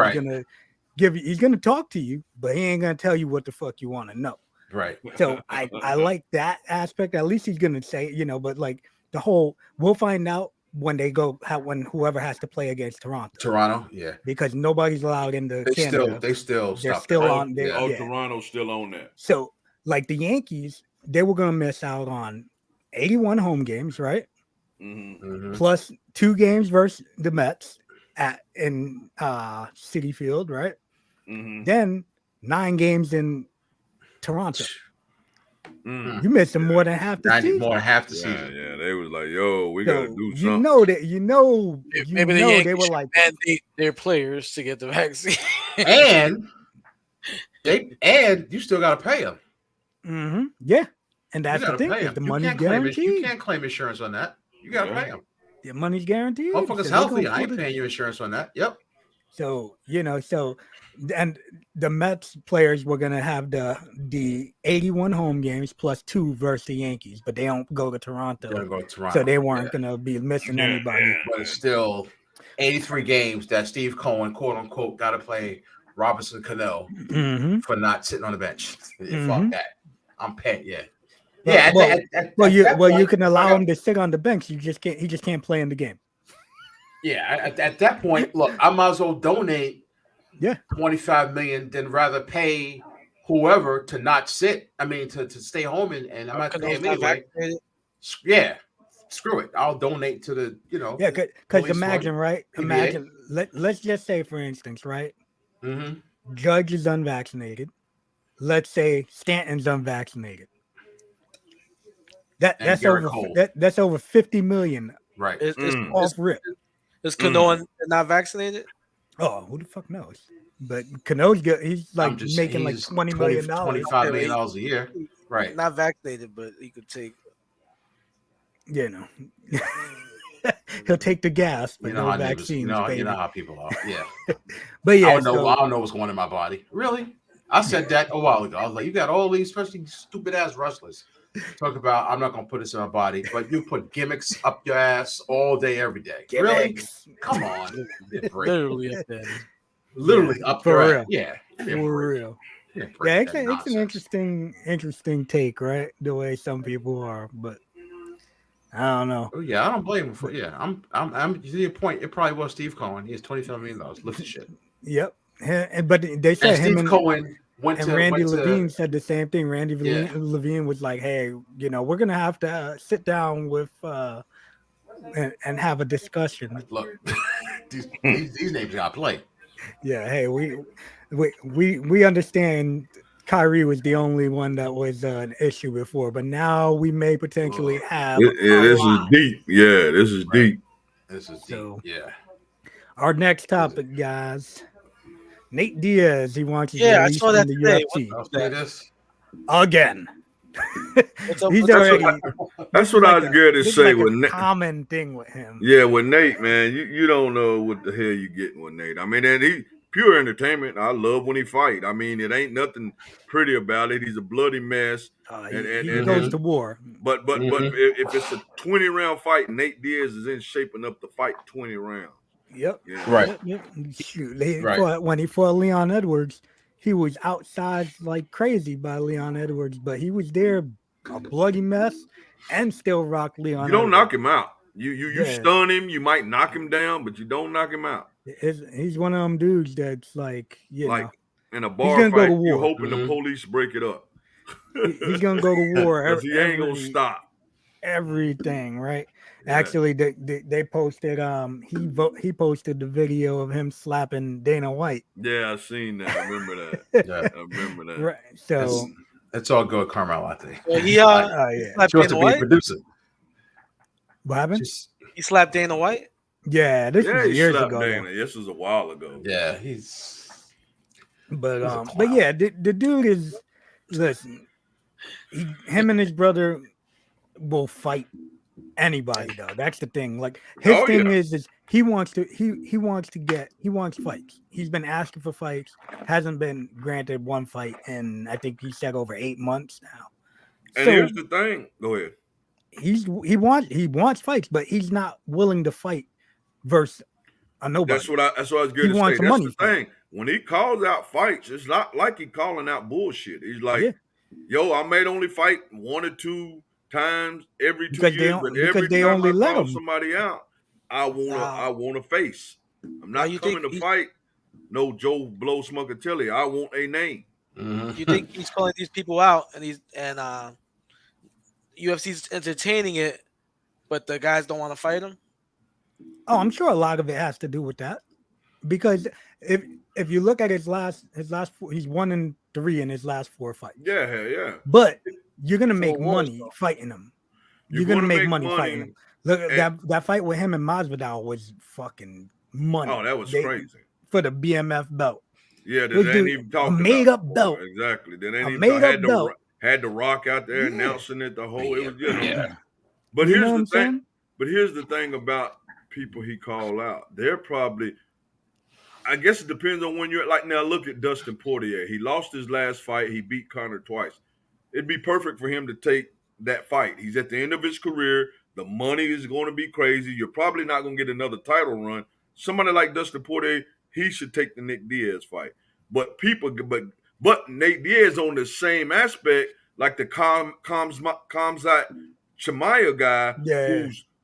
S2: he's gonna talk to you, but he ain't gonna tell you what the fuck you want to know.
S1: Right.
S2: So I like that aspect. At least he's gonna say, but like the whole, we'll find out when when whoever has to play against Toronto. Yeah. Because nobody's allowed into Canada.
S1: They're still
S2: on.
S4: Toronto's still on that.
S2: So like the Yankees, they were gonna miss out on 81 home games, right?
S1: Mm-hmm.
S2: Plus 2 games versus the Mets in Citi Field, right?
S4: Mm-hmm.
S2: Then 9 games in Toronto. You missed them more than half the season.
S1: More than half the season.
S4: Yeah, they was like, "Yo, we gotta do something."
S3: Maybe
S2: they were like,
S3: mandate their players to get the vaccine,
S1: and you still gotta pay them.
S2: Mm-hmm. Yeah, and that's the thing. The money's guaranteed.
S1: You can't claim insurance on that. You gotta pay them.
S2: The money's guaranteed.
S1: Motherfucker's healthy. I ain't paying you insurance on that. Yep.
S2: So and the Mets players were gonna have the 81 home games plus 2 versus the Yankees, but they don't go to Toronto. So they weren't gonna be missing anybody.
S1: But it's still 83 games that Steve Cohen, quote unquote, gotta play Robinson Cano for not sitting on the bench. Fuck that. I'm paying. Yeah.
S2: You can allow him to sit on the bench. He just can't play in the game.
S1: Yeah, at that point, look, I might as well donate $25 million than rather pay whoever to not sit. I mean, to stay home and I'm not paying him anyway. Yeah, screw it. I'll donate to the
S2: Yeah, because imagine, right? Imagine. Let's just say, for instance, right?
S1: Mm-hmm.
S2: Judge is unvaccinated. Let's say Stanton's unvaccinated. That's over 50 million.
S1: Right.
S2: Off rip.
S3: Is Cano not vaccinated?
S2: Oh, who the fuck knows? But Cano's good. He's like making like $20 million,
S1: $25 million a year. Right.
S3: Not vaccinated, but he could take.
S2: He'll take the gas, but no vaccines.
S1: You know how people are. Yeah.
S2: But yeah,
S1: I don't know what's going in my body. Really? I said that a while ago. I was like, you got all these, especially stupid ass wrestlers, talk about I'm not gonna put this in my body, but you put gimmicks up your ass all day, every day.
S2: Gimmicks.
S1: Really? Come on.
S3: Literally up there.
S1: Literally up
S2: for
S1: your
S2: real.
S1: ass. Yeah.
S2: For real.
S1: Yeah, it's
S2: an interesting take, right? The way some people are, but I don't know.
S1: Oh yeah, I don't blame him for. Yeah, I'm to your point. It probably was Steve Cohen. He has $27 million. Lift the shit.
S2: Yep. But they said
S1: And
S2: him
S1: Steve Cohen
S2: and Randy Levine said the same thing. Randy Levine was like, "Hey, we're gonna have to sit down with and have a discussion."
S1: Look, these names got to play.
S2: Yeah. Hey, we understand. Kyrie was the only one that was an issue before, but now we may potentially have.
S4: This is deep. Yeah, this is deep.
S1: This is deep.
S2: So,
S1: yeah.
S2: Our next topic, guys. Nate Diaz, he wants his
S3: Yeah, I
S2: release
S3: saw
S2: from
S3: that
S2: the
S3: today.
S2: UFC
S1: I'll say this.
S2: again. He's
S3: what's up
S2: already.
S4: That's what I was going to say.
S2: Like a common thing with him.
S4: Yeah, with Nate, man, you don't know what the hell you getting with Nate. I mean, and he pure entertainment. I love when he fight. I mean, it ain't nothing pretty about it. He's a bloody mess.
S2: He goes to war.
S4: But if it's a 20-round fight, Nate Diaz is in shaping up to fight 20 rounds.
S2: Yep.
S4: Yeah.
S1: Right.
S2: Yep. Shoot, when he fought Leon Edwards, he was outsized like crazy by Leon Edwards, but he was there a bloody mess and still rock Leon.
S4: You don't
S2: Edwards.
S4: knock him out. You stun him. You might knock him down, but you don't knock him out.
S2: He's one of them dudes that's like, know,
S4: in a bar fight, you're hoping the police break it up.
S2: He's gonna go to war.
S4: Because he ain't gonna stop
S2: everything, right? Yeah. Actually, they posted he posted the video of him slapping Dana White.
S4: Yeah, I seen that. I remember that. Yeah, I remember that.
S2: Right. So
S1: it's all good, Carmel. I think.
S3: Well, he
S1: she wants to be a producer.
S2: What happened?
S3: He slapped Dana White.
S2: Yeah, this was years ago.
S4: Dana. This was a while ago.
S1: Yeah, he's.
S2: But yeah, the dude is. Listen, him and his brother will fight anybody though. That's the thing. Like his thing is he wants fights. He's been asking for fights, hasn't been granted one fight in I think he said over 8 months now.
S4: And here's the thing. Go ahead.
S2: He wants fights, but he's not willing to fight versus a nobody.
S4: That's what I was going to say. That's the thing. When he calls out fights, it's not like he calling out bullshit. He's like, yo, I may only fight 1 or 2 times every 2 years, but every time I call somebody out, I want a face. I'm not coming to fight no Joe Blow Smuckatelli. I want a name.
S3: Mm-hmm. You think he's calling these people out and UFC's entertaining it, but the guys don't want to fight him?
S2: Oh, I'm sure a lot of it has to do with that. Because if you look at his last 4, he's 1-3 in his last 4 fights.
S4: Yeah.
S2: But you're gonna make money fighting him. You're gonna make money fighting him. Look, that fight with him and Masvidal was fucking money.
S4: Oh, that was crazy
S2: for the BMF belt.
S4: Yeah, they didn't even talk about
S2: made up belt.
S4: Exactly. They didn't even had the Rock out there announcing it. The whole it was But here's the thing. But here's the thing about people he called out. They're probably. I guess it depends on when you're like now. Look at Dustin Poirier. He lost his last fight. He beat Conor twice. It'd be perfect for him to take that fight. He's at the end of his career. The money is going to be crazy. You're probably not going to get another title run. Somebody like Dustin Poirier, he should take the Nick Diaz fight. But Nate Diaz on the same aspect, like the Khamzat Chimaev guy,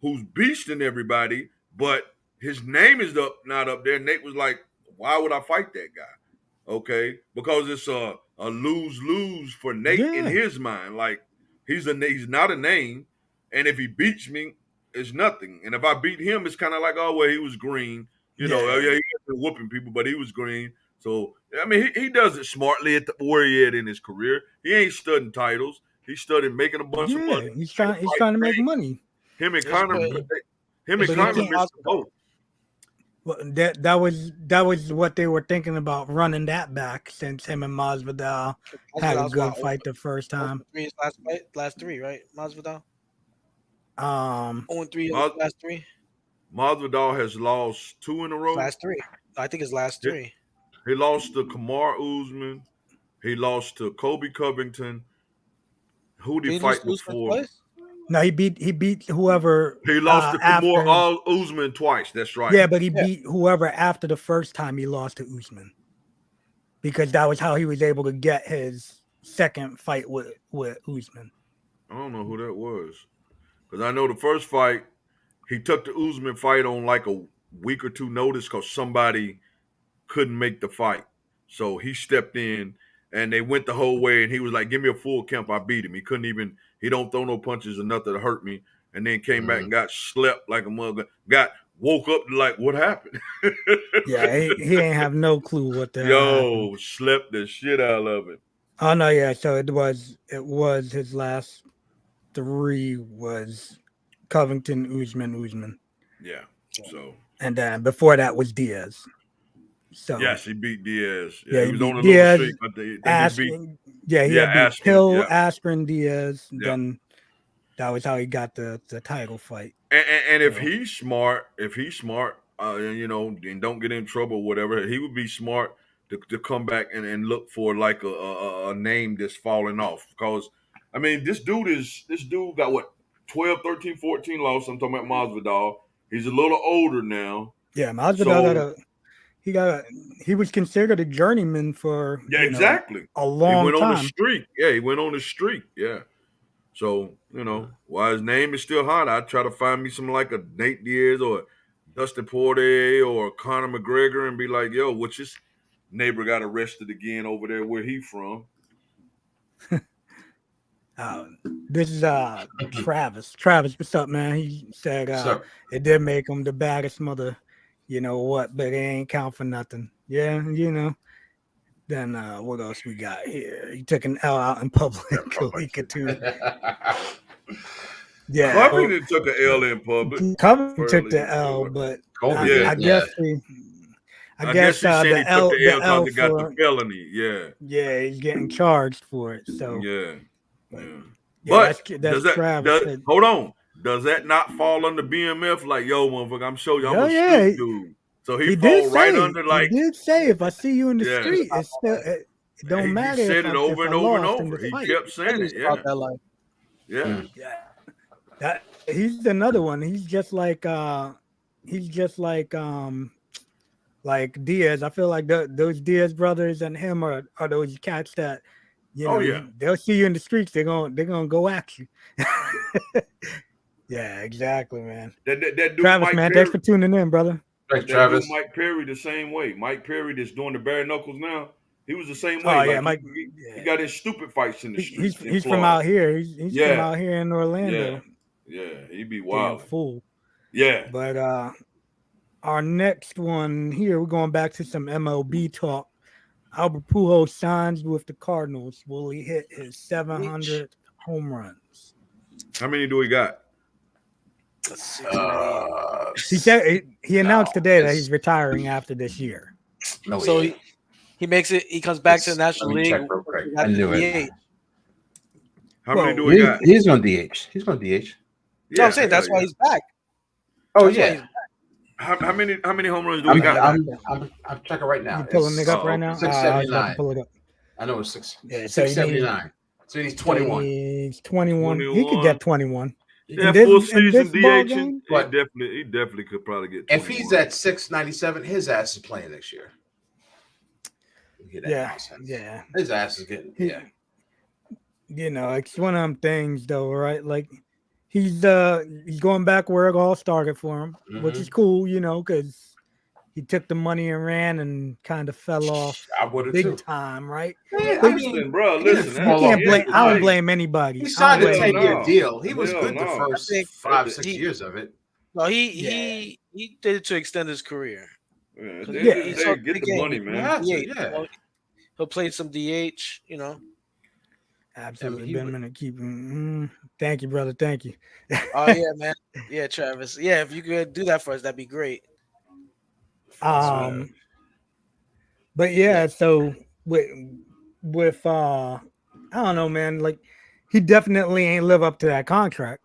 S4: who's beasting everybody, but his name is not up there. Nate was like, why would I fight that guy? Okay, because it's a lose-lose for Nate in his mind. Like he's not a name, and if he beats me, it's nothing. And if I beat him, it's kind of like, oh well, he was green. He wasn't whooping people, but he was green. So I mean, he does it smartly at where he at in his career. He ain't studying titles. He's studying making a bunch of money.
S2: He's trying to make money.
S4: Him and Conor missed the boat.
S2: Well, that was what they were thinking about running that back since him and Masvidal had a good fight the first time.
S3: Last 3, right? Masvidal.
S2: 0-3
S3: last 3.
S4: Masvidal has lost 2 in a row.
S3: Last 3. I think it's last 3.
S4: He lost to Kamaru Usman. He lost to Kobe Covington. Who did he fight before?
S2: No, he beat whoever.
S4: He lost to Kamaru Usman twice. That's right.
S2: Yeah, but he beat whoever after the first time he lost to Usman. because that was how he was able to get his second fight with Usman.
S4: I don't know who that was. Because I know the first fight, he took the Usman fight on like a week or two notice because somebody couldn't make the fight. So he stepped in and they went the whole way and he was like, give me a full count. I beat him. He don't throw no punches or nothing to hurt me. And then came back and got slept like a mother. Woke up like, what happened?
S2: Yeah, he ain't have no clue what the hell happened.
S4: Slept the shit out of it.
S2: Oh no, yeah. So it was his last 3 was Covington, Usman.
S4: Yeah. So
S2: and then before that was Diaz. So
S4: yes, he beat Diaz.
S2: Yeah,
S4: he was on a
S2: Diaz,
S4: little streak, but he beat.
S2: He had beat Hill, Askren, Diaz.
S4: Yeah.
S2: Then that was how he got the title fight.
S4: And if he's smart, and don't get in trouble or whatever, he would be smart to come back and look for like a name that's falling off. Because, I mean, this dude got what, 12, 13, 14 losses. I'm talking about Masvidal. He's a little older now.
S2: Yeah, Masvidal he was considered a journeyman for
S4: exactly
S2: a long time.
S4: He went on a streak. Yeah, he went on a streak. Yeah. So, while his name is still hot, I'd try to find me some like a Nate Diaz or Dustin Poirier or Conor McGregor and be like, yo, which his neighbor got arrested again over there where he from.
S2: This is Travis. Travis, what's up, man? He said it did make him the baddest mother, but it ain't count for nothing. Yeah, Then what else we got here? He took an L out in public. Yeah,
S4: Covington took an L in public.
S2: Covington took the L, but I guess he
S4: said he
S2: the L,
S4: took the L
S2: L
S4: because he got the felony. Yeah.
S2: Yeah, he's getting charged for it. So
S4: yeah.
S2: But
S4: hold on. Does that not fall under BMF? Like, yo, motherfucker, I'm showing you I'm a street dude. So he fall right under like.
S2: He did say, if I see you in the street, it's still it don't matter.
S4: He said it over and over and over. He kept saying it. Yeah.
S2: That he's another one. He's just like Diaz. I feel like those Diaz brothers and him are those cats that they'll see you in the streets. They're gonna go at you. Yeah, exactly, man.
S4: That dude,
S2: Travis,
S4: Mike
S2: man,
S4: Perry,
S2: thanks for tuning in, brother.
S1: Thanks, Travis.
S4: Mike Perry the same way. Mike Perry that's doing the bare knuckles now. He was the same way.
S2: Oh yeah, Mike.
S4: He got his stupid fights in the streets.
S2: He's from out here. He's from out here in Orlando.
S4: Yeah, he be wild.
S2: Fool.
S4: Yeah.
S2: But our next one here, we're going back to some MLB talk. Albert Pujols signs with the Cardinals. Will he hit his 700th home runs?
S4: How many do he got?
S2: He said he announced today that he's retiring after this year.
S3: So he makes it. He comes back to the National League.
S1: I knew it.
S4: How many do he got?
S1: He's going to DH. He's going to DH.
S3: No, I'm saying that's why he's back.
S1: Oh yeah.
S4: How many home runs do we got?
S1: I'm checking right now.
S2: You pulling it up right now?
S1: 679.
S2: Pull it up.
S1: I know it's 6.
S2: Yeah,
S1: 679. So he's 21.
S2: He's 21. He could get 21.
S4: Yeah, full season DH. He definitely could probably get 21.
S1: If he's at 697, his ass is playing next year.
S2: Yeah.
S1: His ass is getting
S2: it's one of them things though, right? Like he's going back where it all started for him, which is cool, because he took the money and ran and kind of fell off big time, right?
S4: Yeah, listen.
S2: I don't blame anybody.
S1: He signed a 10-year deal. He was good the first 5-6 years of it.
S3: No, he did it to extend his career.
S4: Get the money, man.
S3: He'll play some DH,
S2: Absolutely. Been a minute keeping. Thank you, brother. Thank you.
S3: Oh yeah, man. Yeah, Travis. Yeah, if you could do that for us, that'd be great.
S2: But yeah, so with I don't know, man. Like he definitely ain't live up to that contract.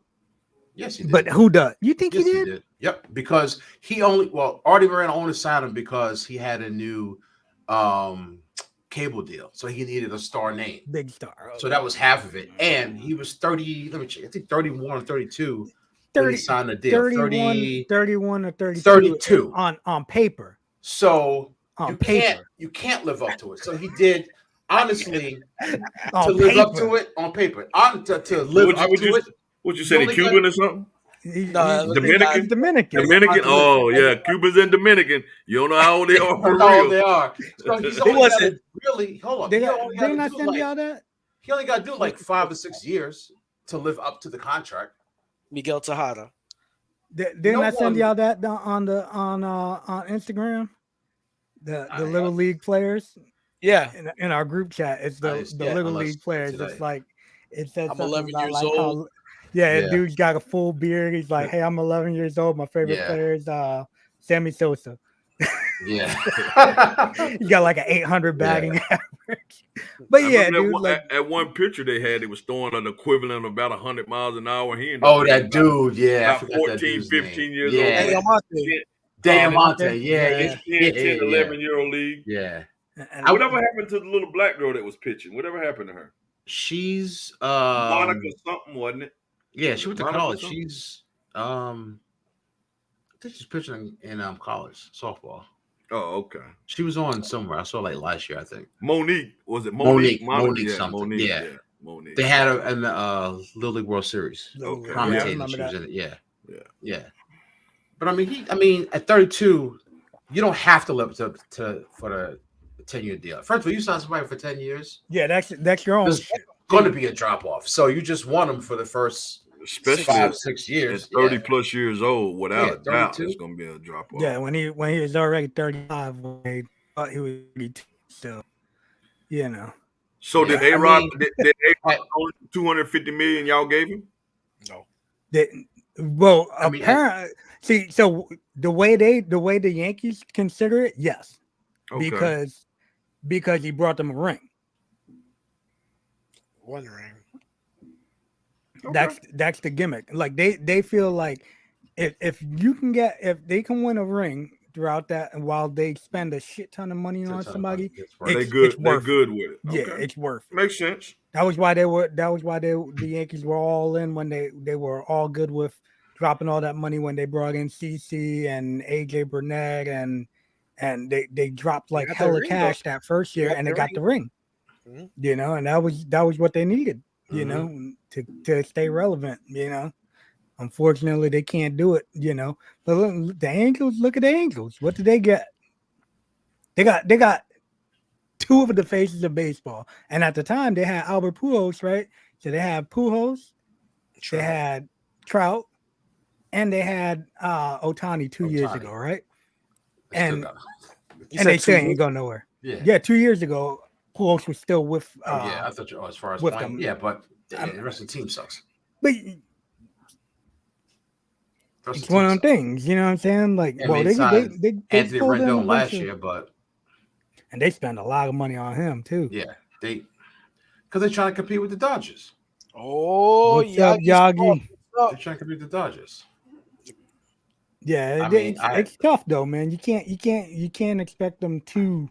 S1: Yes, he did.
S2: But who does? You think he did?
S1: Yep, because Artie Moreno only signed him because he had a new cable deal, so he needed a star name,
S2: big star. Okay.
S1: So that was half of it, and he was 30. Let me check. I think 31 or 32. 30, when he signed the deal.
S2: 31 or 32.
S1: 32
S2: on paper.
S1: So
S2: on paper.
S1: You can't live up to it. So he did honestly
S2: On
S1: to live up
S2: paper.
S1: to it on paper. To live up to it.
S4: What you
S1: You
S4: say?
S1: only
S4: Cuban
S1: got-
S4: or something?
S3: No,
S4: Dominican?
S2: He's Dominican.
S4: Dominican? Oh yeah, Cubans and Dominican. You don't know how old they are for
S1: That's how
S4: real.
S1: old they are. So he's
S3: Who
S1: only
S3: was
S1: got
S3: it?
S1: to really hold on.
S2: They
S1: He
S2: got,
S1: only got
S2: didn't I
S1: to do
S2: send
S1: like
S2: y'all that?
S1: he only got to do like 5 or 6 years to live up to the contract.
S3: Miguel Tejada.
S2: Didn't I send y'all that on Instagram? The little league players.
S3: Yeah.
S2: In our group chat, it's the little league players.
S1: today.
S2: It's like it says
S3: I'm
S2: something
S3: 11
S2: about
S3: years
S2: like
S3: old.
S2: how
S1: Yeah.
S2: dude's got a full beard. He's like, hey, I'm 11 years old. My favorite
S1: Yeah.
S2: player is Sammy Sosa.
S1: Yeah.
S2: He got like an 800 batting average. But
S4: I
S2: yeah,
S4: remember
S2: dude, like
S4: at one picture they had, it was throwing an equivalent of about 100 miles an hour. He ended
S1: Oh,
S4: up
S1: that dude. Yeah. I
S4: about
S1: forgot that
S4: 14,
S1: dude's
S4: 15
S1: name.
S4: years
S1: Yeah.
S3: Daniel
S4: old.
S3: Monte.
S1: Daniel
S2: Monte?
S1: Monte. Yeah.
S4: 10, 11-year-old league.
S1: Yeah.
S2: and
S4: Whatever happened to the little black girl that was pitching? Whatever happened to her?
S1: She's
S4: Monica something, wasn't it?
S1: yeah, she went to
S4: Monica
S1: college.
S4: something?
S1: She's I think she's pitching in college softball.
S4: Oh, okay.
S1: She was on somewhere. I saw like last year, I think.
S4: Monique, was it Monique?
S1: Monique
S4: yeah,
S1: something.
S4: Monique,
S1: Yeah.
S4: Monique.
S1: They had her in the Little League World Series.
S4: Okay.
S2: I
S1: Commentating,
S2: remember
S1: she was
S2: that.
S1: in it.
S4: Yeah.
S1: Yeah. But I mean, at 32, you don't have to live to for the 10-year deal. First of all, you sign somebody for 10 years,
S2: Yeah, that's your own
S1: there's
S2: shit.
S1: going to be a drop off. So you just want them for the first
S4: Especially
S1: 5, 6 years.
S4: at 30 plus years old, without a doubt,
S1: 32.
S4: it's going to be a drop off.
S2: Yeah, when he was already 35, when he thought he was 32, so you know.
S4: So
S1: Yeah,
S4: did A
S1: I
S4: Rod?
S1: mean,
S4: Did A Rod own 250 million y'all gave him?
S3: No.
S2: Well,
S1: I mean,
S2: apparently, see, so the way the Yankees consider it, yes,
S4: Okay.
S2: because he brought them a ring.
S3: One ring.
S4: Okay.
S2: That's the gimmick. Like they feel like if they can win a ring throughout that, and while they spend a shit ton of money on somebody,
S4: They good.
S2: it's
S4: They're
S2: worth it.
S4: good with it.
S2: Yeah,
S4: Okay.
S2: it's worth it.
S4: Makes sense.
S2: That was why the Yankees were all in when they were all good with dropping all that money when they brought in CC and AJ Burnett and they dropped like
S3: got the
S2: hella
S3: ring,
S2: cash that first year and they got the ring.
S3: Mhm.
S2: You know, and that was what they needed, you know, to stay relevant, you know. Unfortunately, they can't do it, you know. But look at the Angels. What did they get? They got two of the faces of baseball. And at the time, they had Albert Pujols, right? So they had Pujols, they had Trout, and they had Ohtani 2 years ago, right? And they still ain't go nowhere. Yeah, 2 years ago, Pujols was still with.
S1: I thought you. As far as
S2: with
S1: playing,
S2: them.
S1: yeah, but the rest of the team sucks.
S2: But it's one of them things, you know what I'm saying? Like,
S1: I
S2: well,
S1: mean,
S2: they
S1: Anthony
S2: pulled in a
S1: Rendon
S2: bunch
S1: last
S2: of-
S1: year, but
S2: and they spend a lot of money on him too.
S1: yeah, because they're trying to compete with the Dodgers.
S3: Oh,
S2: What's up, Yagi?
S1: They're trying to compete with the Dodgers.
S2: Yeah, it's tough though, man. You can't expect them to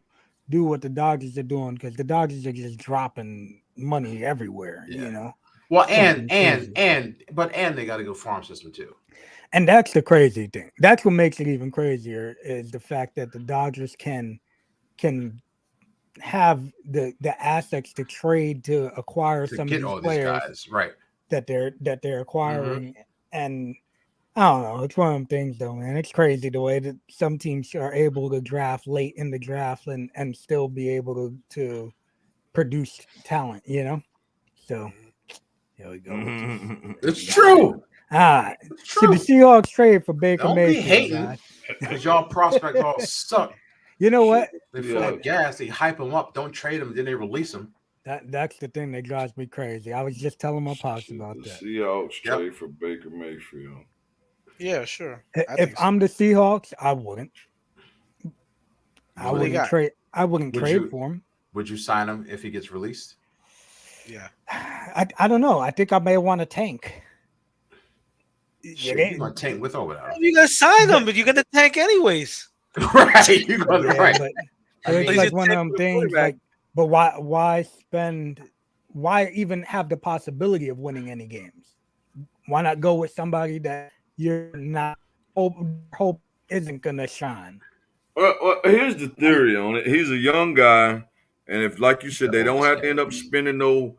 S2: do what the Dodgers are doing because the Dodgers are just dropping money everywhere, you know.
S1: Well, and they got to go farm system too.
S2: And that's the crazy thing. That's what makes it even crazier is the fact that the Dodgers can have the assets to trade to acquire some of these players,
S1: guys, right?
S2: That they're acquiring, and I don't know. It's one of them things, though, man. It's crazy the way that some teams are able to draft late in the draft and still be able to produce talent, you know. So here we go.
S1: It's true.
S2: It's true. The Seahawks trade for Baker
S1: Don't
S2: Mayfield,
S1: be hating
S2: guys.
S1: because y'all prospects all suck.
S2: You know what?
S1: They fill up gas. They hype them up. Don't trade them. Then they release them.
S2: That's the thing that drives me crazy. I was just telling my pops about that.
S4: Seahawks trade for Baker Mayfield.
S3: Yeah, sure.
S2: If I'm the Seahawks, I wouldn't. I wouldn't trade. I wouldn't trade for him.
S1: Would you sign him if he gets released?
S3: Yeah.
S2: I don't know. I think I may want to tank.
S1: You're gonna tank with or without him.
S3: You gotta sign him, but you're gonna tank anyways.
S1: Right. You're gonna right.
S2: But it's like one of them things. Like, but why even have the possibility of winning any games? Why not go with somebody that you're not hope isn't gonna shine?
S4: Well, here's the theory on it. He's a young guy, and if, like you said, they don't have to end up spending no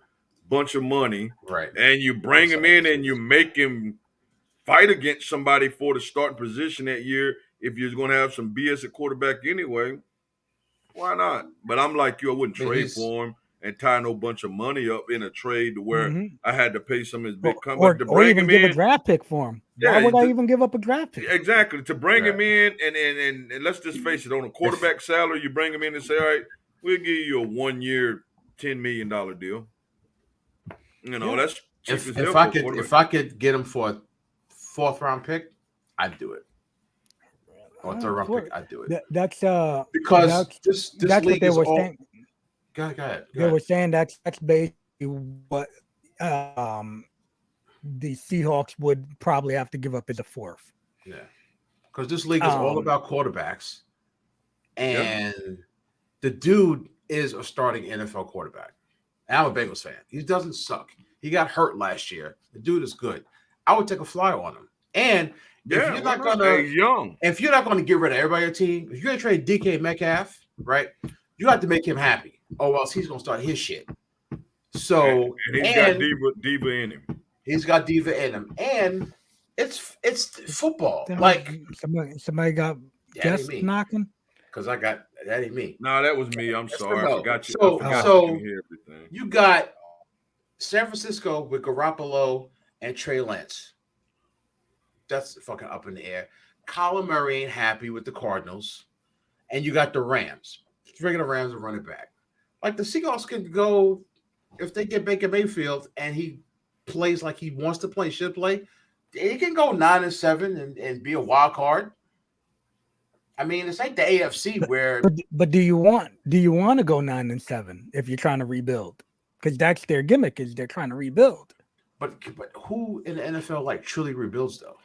S4: bunch of money,
S1: Right.
S4: and you bring him in and you make him fight against somebody for the starting position that year, if you're going to have some BS at quarterback anyway, why not? But I'm like you, I wouldn't trade for him and tie no bunch of money up in a trade to where I had to pay some of his big company to bring
S2: even
S4: him
S2: give
S4: in.
S2: a draft pick for him. Why would I even give up a draft pick?
S4: Exactly. To bring him in and let's just face it, on a quarterback salary, you bring him in and say, all right, we'll give you a 1 year, $10 million deal. You know, that's cheap as hell.
S1: If I could get him for a 4th round pick, I'd do it. Or 3rd round pick, I'd do it.
S2: That's
S1: because this
S2: that's
S1: league
S2: what they
S1: is
S2: were
S1: all.
S2: saying.
S1: Go ahead.
S2: They were saying that's basically what the Seahawks would probably have to give up as a 4th.
S1: Yeah, because this league is all about quarterbacks, and the dude is a starting NFL quarterback. And I'm a Bengals fan. He doesn't suck. He got hurt last year. The dude is good. I would take a flyer on him. And if you're not gonna, if you're not gonna get rid of everybody on your team, if you're gonna trade DK Metcalf, right, you have to make him happy. Or else he's gonna start his shit. So
S4: and he's got diva in him.
S1: He's got diva in him, and it's football. Like
S2: somebody got just knocking.
S1: Because I got that ain't me.
S4: No, that was me. I'm sorry. I forgot you.
S1: So you got San Francisco with Garoppolo and Trey Lance. That's fucking up in the air. Kyler Murray ain't happy with the Cardinals, and you got the Rams. Regular Rams are running back. Like the Seahawks can go if they get Baker Mayfield and he plays like he wants to play, should play. He can go 9-7 and be a wild card. I mean, it's like the AFC where.
S2: But do you want to go 9-7 if you're trying to rebuild? Because that's their gimmick, is they're trying to rebuild.
S1: But who in the NFL like truly rebuilds though?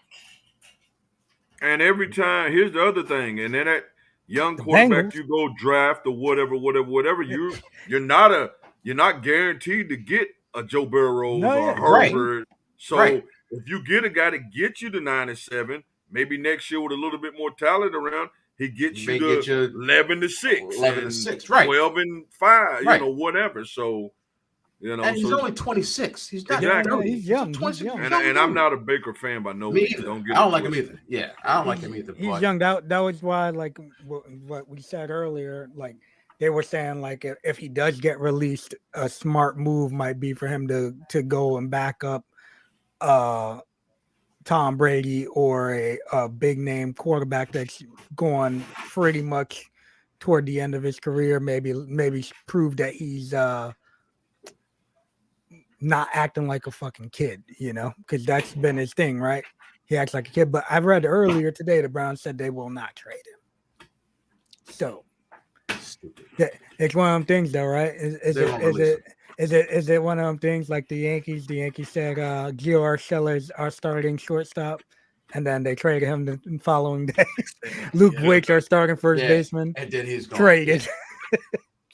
S4: And every time, here's the other thing, and then that young quarterback you go draft or whatever, you're not guaranteed to get a Joe Burrow or Herbert. Right. So if you get a guy that gets you to 9-7, maybe next year with a little bit more talent around, he gets you to 11-6,
S1: 11-6, right?
S4: 12-5, you know, whatever. So, you know,
S1: and he's only 26. He's not
S2: he's young. He's young.
S4: And I'm not a Baker fan by no means.
S1: I don't like him either. Yeah, I don't like him either.
S2: He's young. That was why, like what we said earlier, like they were saying, like if he does get released, a smart move might be for him to go and back up Tom Brady or a big name quarterback that's going pretty much toward the end of his career. Maybe prove that he's not acting like a fucking kid, you know, because that's been his thing, right? He acts like a kid. But I've read earlier today the Browns said they will not trade him. So it's one of them things, though, right? Is it one of them things like the Yankees? The Yankees said Gio Urshela is our starting shortstop, and then they traded him the following day. Luke Wicks, our starting first baseman,
S1: and then he's
S2: traded.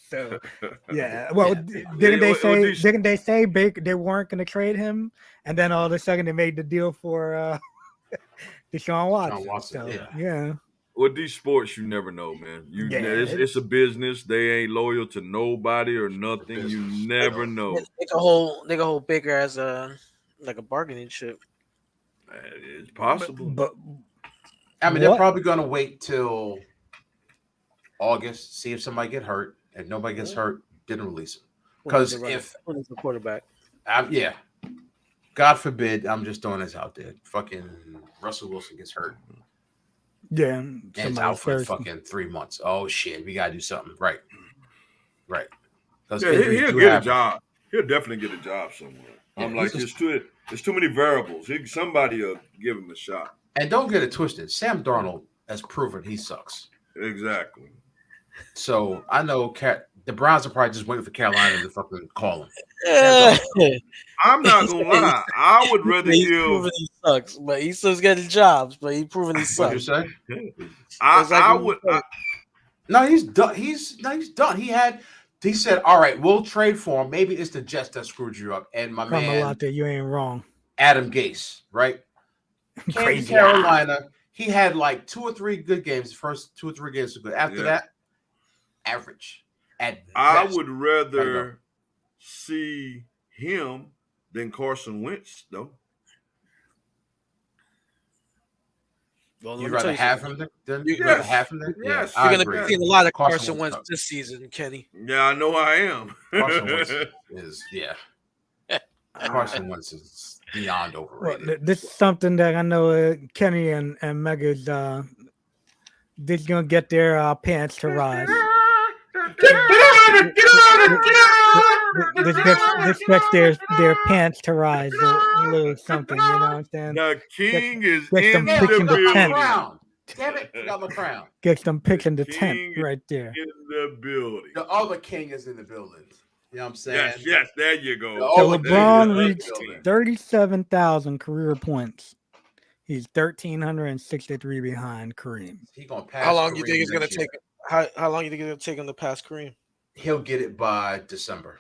S2: So well, didn't they say Baker they weren't going to trade him, and then all of a sudden they made the deal for Deshaun Watson. So,
S4: With these sports, you never know, man. It's a business. They ain't loyal to nobody or nothing. You never know.
S3: They can hold Baker as a bargaining chip.
S4: It's possible,
S2: but
S1: I mean, they're probably going to wait till August, see if somebody get hurt. If nobody gets hurt, didn't release him. Because if
S3: the quarterback,
S1: God forbid, I'm just throwing this out there. Fucking Russell Wilson gets hurt.
S2: Yeah,
S1: and it's out for fucking 3 months. Oh shit, we gotta do something. Right.
S4: He'll get a job. He'll definitely get a job somewhere. I'm like, there's too many variables. Somebody will give him a shot.
S1: And don't get it twisted. Sam Darnold has proven he sucks.
S4: Exactly.
S1: So I know the Browns are probably just waiting for Carolina to fucking call him.
S4: I'm not gonna lie. I would rather give.
S3: He sucks, but he's still getting jobs. But he's proven he sucks.
S1: What you say? I would. No, he's done. He's done. He said, "All right, we'll trade for him. Maybe it's the Jets that screwed you up." And my man,
S2: out there, you ain't wrong.
S1: Adam Gase, right? Crazy Carolina. He had like 2 or 3 good games. The first 2 or 3 games were good. After that, average.
S4: I
S1: best.
S4: would rather see him than Carson Wentz, though.
S3: Well,
S1: You'd rather have him than
S3: You-
S1: rather have him than
S4: Yes.
S1: I
S3: You're
S1: agree.
S3: gonna be seeing a lot of
S1: Carson
S3: Carson
S1: Wentz
S3: Wentz this season, Kenny.
S4: Yeah, I know I am.
S1: Carson Wentz is Carson Wentz is beyond
S2: Well,
S1: overrated.
S2: this is something that I know Kenny and Mega's they're gonna get their pants to rise. This gets their pants to rise a little something, you know what I'm saying?
S4: The king is
S2: Get
S4: in
S2: them
S1: Damn,
S2: pitching
S1: I
S2: the
S1: forgot my
S2: tent.
S1: crown. Damn it, forgot my crown.
S2: Gets them pitching the
S4: king
S2: tent
S4: is
S2: right there.
S4: in the building.
S1: The other king is in the building. You know what I'm saying?
S4: Yes, there you go.
S2: So
S1: Oh,
S2: LeBron
S1: there you
S2: reached
S1: go.
S2: 37,000 career points. He's 1,363 behind Kareem.
S1: He gonna pass.
S3: How long you
S1: Kareem
S3: think it's gonna
S1: next year.
S3: take? How long you think it's gonna take him to pass Kareem?
S1: He'll get it by December.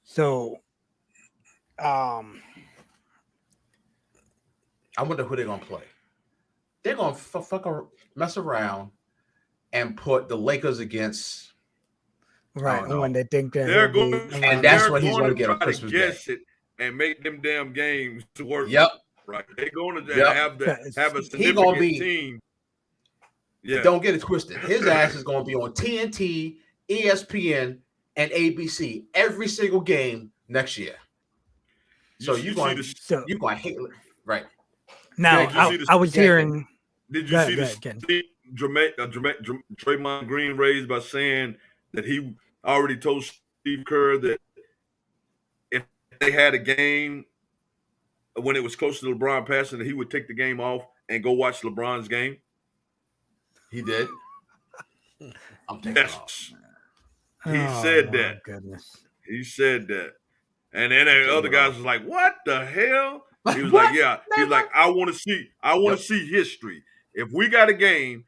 S2: So,
S1: I wonder who they're gonna play. They're gonna mess around and put the Lakers against.
S2: right
S1: know.
S2: when they think that
S4: They're
S2: he'll be
S4: going,
S2: around
S1: And that's
S4: they're
S1: what he's
S4: going
S1: gonna
S4: to
S1: get on
S4: try to
S1: Christmas
S4: guess
S1: Day.
S4: it and make them damn games to work.
S1: Yep.
S4: Right. They're going to
S1: Yep.
S4: have a
S1: He
S4: significant
S1: gonna be-
S4: team. Yeah.
S1: Don't get it twisted. His ass is gonna be on TNT, ESPN, and ABC every single game next year. So
S4: You
S1: you're
S4: see
S1: going
S4: the-
S2: So
S1: you gonna hate right.
S2: now
S4: Greg, you see the-
S2: I was hearing.
S4: Did you
S2: Go
S4: see
S2: ahead,
S4: the
S2: Ken.
S4: steep Draymond Green raised by saying that he already told Steve Kerr that if they had a game when it was close to LeBron passing, that he would take the game off and go watch LeBron's game?
S1: He did. I'm taking off.
S4: Yes.
S2: Oh,
S4: He said
S2: my
S4: that.
S2: Goodness.
S4: He said that. And then the other guys was like, "What the hell?" He was
S1: What?
S4: like, "Yeah." He's like, "I want to see history. If we got a game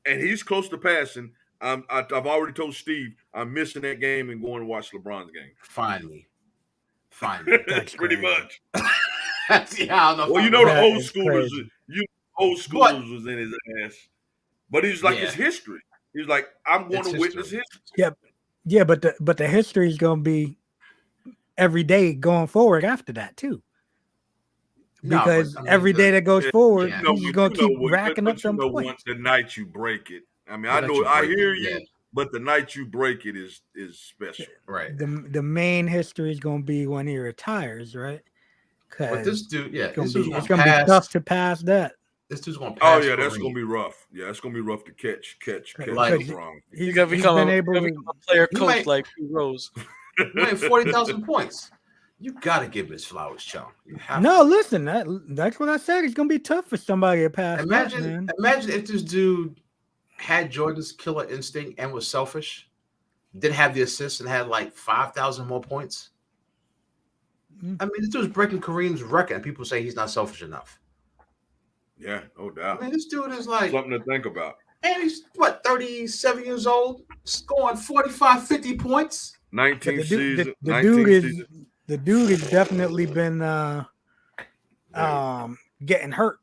S4: and he's close to passing, I've already told Steve I'm missing that game and going to watch LeBron's game."
S1: Finally.
S2: That's
S4: Pretty
S2: crazy.
S4: much.
S1: Yeah, I don't know.
S4: Well, you know the
S2: That
S4: old
S2: is
S4: schoolers,
S2: crazy.
S4: was in his ass, but he's like,
S1: Yeah.
S4: it's history. He's like, I'm going
S1: It's
S4: to witness
S1: history.
S4: history.
S2: Yeah, but the history is gonna be every day going forward after that too.
S1: No, but,
S2: Because
S1: I mean,
S2: every day that goes
S4: yeah,
S2: forward,
S1: yeah.
S2: he's gonna keep racking up some points.
S4: The night you break it. I mean,
S1: The
S4: I
S1: night
S4: know,
S1: you
S4: I
S1: break
S4: hear
S1: it,
S4: you,
S1: yeah.
S4: but the night you break it is special.
S1: Right.
S2: The main history is gonna be when he retires, right?
S1: But
S2: Because
S1: this dude,
S2: it's gonna
S1: this
S2: be
S1: dude's
S2: tough to pass that.
S1: This dude's gonna
S4: Oh
S1: pass.
S4: yeah, that's
S1: Kareem.
S4: gonna be rough. Yeah, it's gonna be rough to catch
S1: Like-
S4: LeBron.
S2: He's
S3: You're gonna become
S2: been
S3: a
S2: able to.
S3: player
S1: He
S3: coach
S1: might-
S3: like Pete Rose.
S1: Winning 40,000 points. You gotta give his flowers, Chum. You have
S2: No, listen, that's what I said. It's gonna be tough for somebody to pass
S1: to.
S2: that, man.
S1: Imagine if this dude had Jordan's killer instinct and was selfish, didn't have the assists and had like 5,000 more points.
S2: Mm.
S1: I mean, this dude's breaking Kareem's record, and people say he's not selfish enough.
S4: Yeah, no
S1: I
S4: doubt.
S1: mean, this dude is like,
S4: Something to think about.
S1: and he's what, 37 years old, scoring 45, 50 points.
S2: But
S4: 19
S2: the
S4: season.
S2: dude has definitely been getting hurt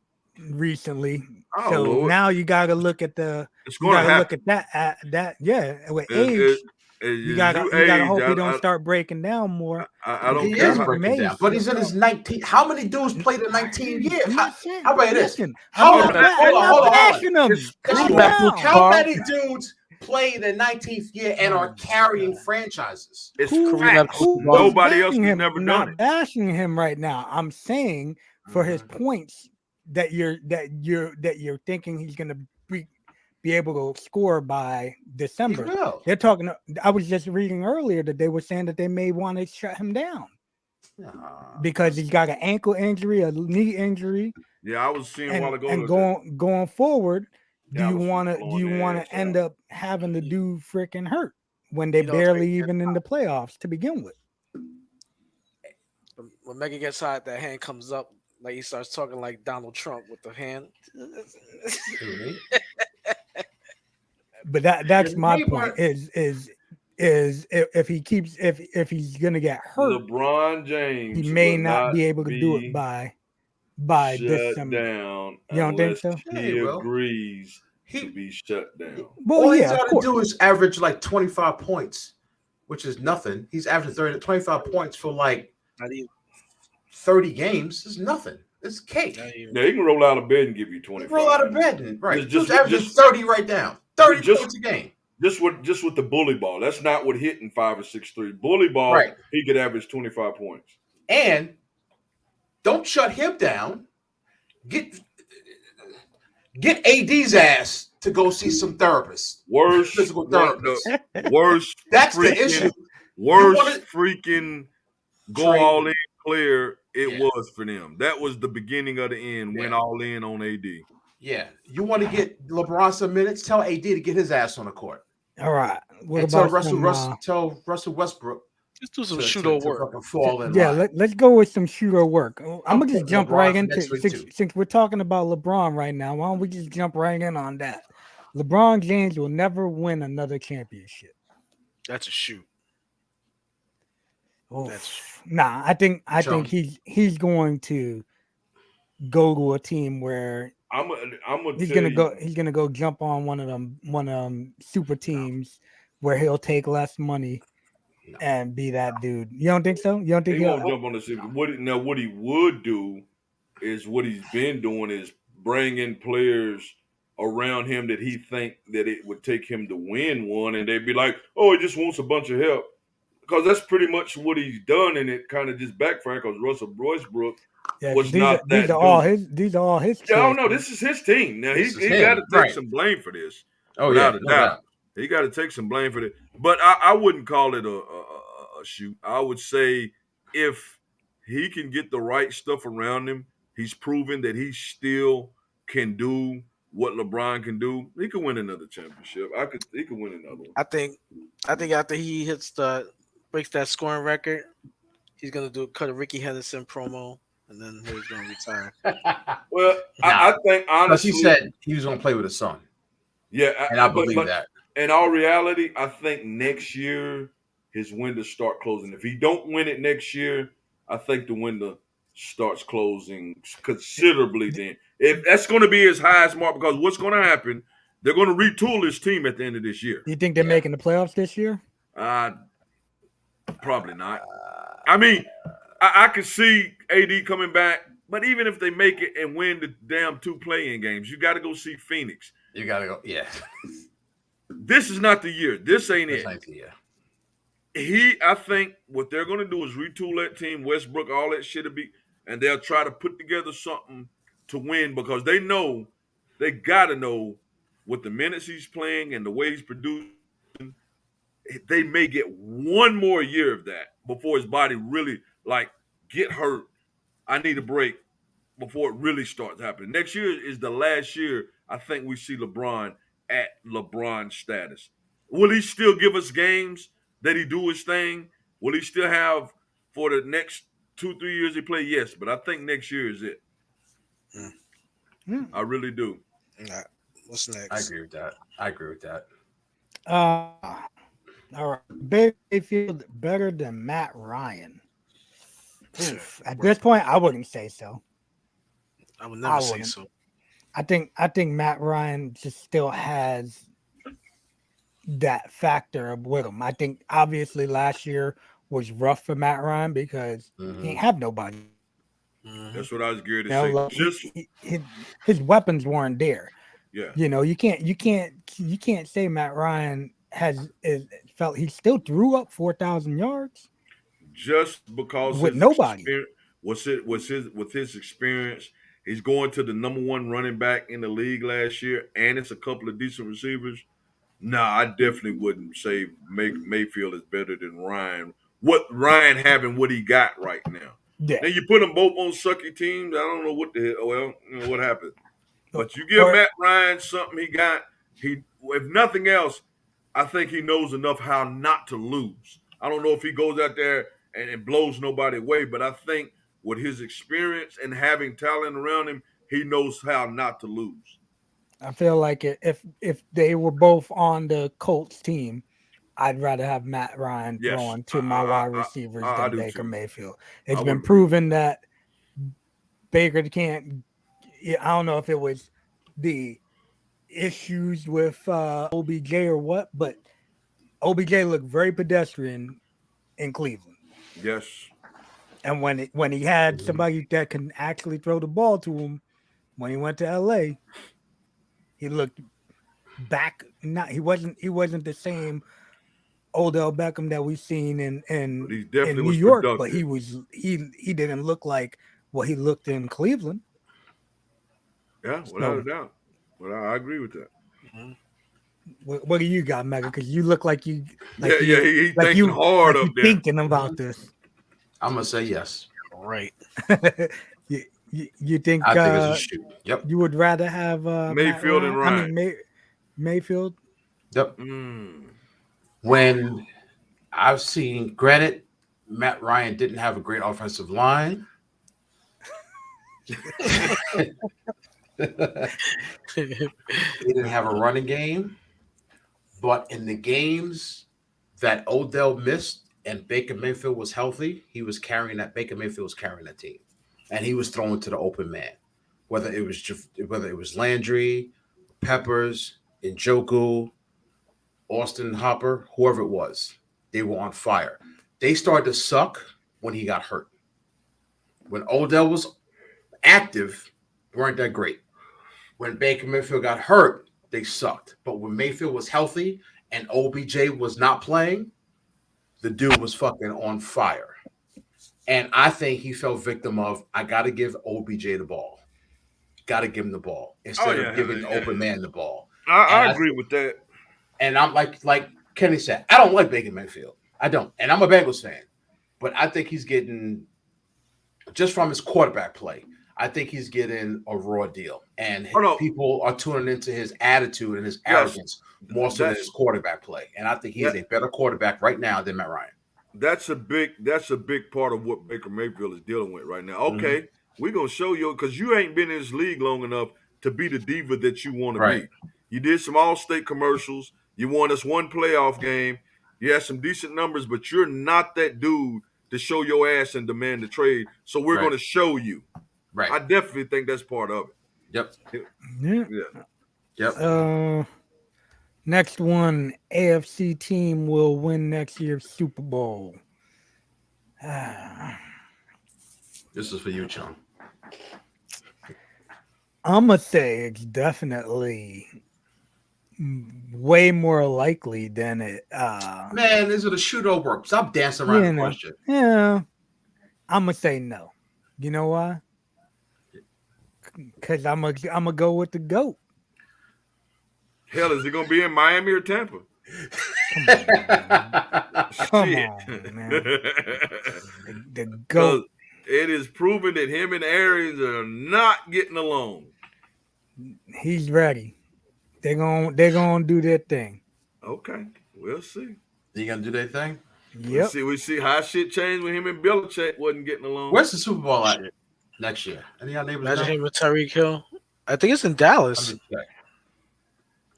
S2: recently.
S4: Oh,
S2: So
S4: Lord.
S2: now you gotta look at the
S4: It's
S2: you
S4: going to
S2: gotta
S4: happen.
S2: look at that yeah with
S4: It-
S2: age.
S4: You
S2: You gotta hope he don't start breaking down more.
S4: I don't
S1: He
S4: care.
S1: is
S4: How,
S1: breaking down,
S2: Mace.
S1: but he's in his 19. How many dudes played in 19 years?
S2: I'm
S1: How,
S2: not saying-
S1: how about this?
S2: listen,
S1: Hold
S2: I'm
S1: on,
S2: not
S1: hold on.
S2: bashing them. Calm down.
S1: how many dudes played in 19th year and are carrying franchises?
S4: it's
S2: Who-
S4: crack.
S2: who
S4: Nobody
S2: was
S4: else
S2: bashing
S4: has
S2: him?
S4: never
S2: I'm
S4: done
S2: not
S4: it.
S2: bashing him right now. I'm saying for his points that you're thinking he's gonna be able to score by
S1: He
S2: December.
S1: will.
S2: They're talking. I was just reading earlier that they were saying that they may want to shut him down
S1: Nah.
S2: because he's got an ankle injury, a knee injury,
S4: Yeah, I was seeing a while ago.
S2: and
S4: that
S2: going forward. Do you
S4: Dallas was
S2: want
S4: blowing their ass
S2: to end
S4: out.
S2: up having the dude freaking hurt when they
S3: You know,
S2: barely even in the playoffs to begin with?
S3: When Mega gets hot, that hand comes up like he starts talking like Donald Trump with the hand.
S2: But that's
S1: His
S2: my
S1: neighbor-
S2: point. Is if he keeps if he's gonna get hurt,
S4: LeBron James
S2: he may
S4: will
S2: not be able to do it by by this
S4: shut
S2: summer.
S4: down
S2: You don't think
S4: unless
S2: so?
S1: Yeah,
S4: he
S1: he will.
S4: agrees to
S1: He
S4: be shut down.
S2: Well,
S1: all he's
S2: yeah, of
S1: got to
S2: course.
S1: do is average like 25 points, which is nothing. He's averaging 25 points for like
S3: Not even.
S1: 30 games. Is nothing. It's cake.
S3: Not even.
S4: Yeah, he can roll out of bed and give you
S1: He
S4: 25.
S1: roll out of bed and right.
S4: Just-
S1: Dude's averaging 30 right now. 30
S4: just-
S1: points a game.
S4: Just with the bully ball. That's not with hitting 5 or 6 3. Bully ball,
S1: Right.
S4: he could average 25 points.
S1: And don't shut him down. Get AD's ass to go see some therapists.
S4: Worst
S1: Physical
S4: one-
S1: therapists.
S4: worst
S1: That's the
S4: freaking-
S1: issue.
S4: Worst
S1: wanna-
S4: freaking go
S1: Trade.
S4: all in player it
S1: Yeah.
S4: was for them. That was the beginning of the end. Went
S1: Yeah.
S4: all in on AD.
S1: Yeah. You want to get LeBron some minutes? Tell AD to get his ass on the court.
S2: All right. What
S1: And tell
S2: about
S1: tell Russell Westbrook
S3: Just do some
S1: to
S3: shooter work.
S1: fucking fall in
S2: yeah,
S1: line.
S2: let's go with some shooter work. I'm gonna just
S1: putting
S2: jump
S1: LeBron
S2: right
S1: for
S2: into
S1: next week, too.
S2: since we're talking about LeBron right now. Why don't we just jump right in on that? LeBron James will never win another championship.
S3: That's a shoot.
S2: Oof. Nah, I think
S1: John.
S2: he's going to go to a team where
S4: I'm gonna
S2: he's
S4: tell
S2: gonna
S4: you,
S2: go. He's gonna go jump on one of them super teams where he'll take less money
S1: No.
S2: and be that dude. You don't think so? You don't think
S4: He
S2: he'll?
S4: won't jump on the season. What he would do is what he's been doing is bringing players around him that he think that it would take him to win one, and they'd be like, "Oh, he just wants a bunch of help," because that's pretty much what he's done, and it kind of just backfired because Russell Westbrook
S2: Yeah,
S4: was
S2: these
S4: not
S2: are,
S4: that
S2: these are all
S4: dude.
S2: his. These are all his.
S4: Yeah, oh no,
S2: choices.
S4: this is his team. Now he
S1: This is him,
S4: got to take
S1: right.
S4: some blame for this.
S1: Oh
S4: without
S1: yeah,
S4: a
S1: no
S4: doubt.
S1: doubt.
S4: He got to take some blame for it. But I wouldn't call it a shoot. I would say if he can get the right stuff around him, he's proven that he still can do what LeBron can do. He could win another championship. He could win another one.
S3: I think after he breaks that scoring record, he's gonna cut a Ricky Henderson promo, and then he's gonna retire.
S4: Well, I think
S1: Because
S4: honestly,
S1: he said he was going to play with his son,
S4: yeah,
S1: and I
S4: but
S1: believe that.
S4: in all reality, I think next year his window start closing. If he don't win it next year, I think the window starts closing considerably then. If that's going to be his highest mark, because what's going to happen, they're going to retool his team at the end of this year.
S2: You think they're making the playoffs this year?
S4: Probably not. I mean, I could see AD coming back, but even if they make it and win the damn 2 play-in games, you got to go see Phoenix.
S1: You got to go. Yeah.
S4: This is not the year. This ain't it.
S1: Yeah.
S4: I think what they're going to do is retool that team, Westbrook, all that shit will be, and they'll try to put together something to win because they got to know with the minutes he's playing and the way he's producing, they may get one more year of that before his body really get hurt. I need a break before it really starts happening. Next year is the last year I think we see LeBron at LeBron status. Will he still give us games that he do his thing? Will he still have for the next 2-3 years he play? Yes, but I think next year is it. I really do.
S3: All right. What's next?
S1: I agree with that.
S2: All right. Bayfield better than Matt Ryan. Oof. At this point, I wouldn't say so.
S3: I would never say so.
S2: I think Matt Ryan just still has that factor with him. I think obviously last year was rough for Matt Ryan because he didn't have nobody.
S4: That's what I was geared to say.
S2: His weapons weren't there.
S4: Yeah.
S2: You can't say Matt Ryan felt he still threw up 4,000 yards
S4: just because
S2: with nobody.
S4: With his experience, he's going to the number 1 running back in the league last year, and it's a couple of decent receivers. Nah, I definitely wouldn't say Mayfield is better than Ryan. What Ryan having what he got right now.
S2: Yeah.
S4: Now you put them both on sucky teams. I don't know what the hell. Well, what happened. But you give Matt Ryan something he got. If nothing else, I think he knows enough how not to lose. I don't know if he goes out there and blows nobody away, but I think with his experience and having talent around him, he knows how not to lose.
S2: I feel like if they were both on the Colts team, I'd rather have Matt Ryan throwing to my wide receivers than Baker Mayfield. It's been proven that Baker can't. I don't know if it was the issues with OBJ or what, but OBJ looked very pedestrian in Cleveland.
S4: Yes.
S2: And when he had somebody that can actually throw the ball to him, when he went to LA, he looked back. He wasn't the same Odell Beckham that we've seen
S4: But he
S2: in
S4: definitely
S2: New
S4: was
S2: York,
S4: productive.
S2: but he didn't look like what he looked in Cleveland.
S4: Yeah, without a doubt. Well, I agree with that.
S2: What do you got, Mega? Because you look like you
S4: He's thinking hard up there.
S2: thinking about this.
S1: I'm gonna say yes.
S3: Right.
S2: you think?
S1: I think it's a shoot. Yep.
S2: You would rather have
S4: Mayfield and Ryan.
S2: I mean Mayfield.
S1: Yep.
S4: Mm.
S1: When I've seen, granted, Matt Ryan didn't have a great offensive line. He didn't have a running game. But in the games that Odell missed and Baker Mayfield was healthy, Baker Mayfield was carrying that team. And he was throwing to the open man. Whether it was Landry, Peppers, Njoku, Austin Hopper, whoever it was, they were on fire. They started to suck when he got hurt. When Odell was active, they weren't that great. When Baker Mayfield got hurt, they sucked. But when Mayfield was healthy and OBJ was not playing, the dude was fucking on fire. And I think he fell victim of, I got to give OBJ the ball. Got to give him the ball instead of giving the open man the ball.
S4: I agree with that.
S1: And I'm like Kenny said, I don't like Baker Mayfield. I don't. And I'm a Bengals fan. But I think he's getting, just from his quarterback play, I think he's getting a raw deal. And people are tuning into his attitude and his arrogance more so than his quarterback play. And I think he is a better quarterback right now than Matt Ryan.
S4: That's a big part of what Baker Mayfield is dealing with right now. Okay, we're going to show you, because you ain't been in this league long enough to be the diva that you want to be. You did some all-state commercials. You won us one playoff game. You had some decent numbers, but you're not that dude to show your ass and demand the trade. So we're going to show you.
S1: Right.
S4: I definitely think that's part of it.
S1: Yep.
S2: Next one, AFC team will win next year's Super Bowl.
S1: This is for you, Chum.
S2: I'm going to say it's definitely way more likely than it.
S1: Man, is it a shoot or work? Stop dancing around the question.
S2: Yeah. I'm going to say no. You know why? Because I'm gonna go with the GOAT.
S4: Hell, is it going to be in Miami or Tampa?
S2: Come on, man. The GOAT.
S4: It is proven that him and Arians are not getting along.
S2: He's ready. They're gonna do their thing.
S4: Okay, we'll see.
S1: You gonna do their thing?
S2: Yep.
S4: We see how shit changed when him and Belichick wasn't getting along.
S1: Where's the Super Bowl at next year? Any of y'all neighbors?
S3: Imagine him with Tyreek Hill. I think it's in Dallas.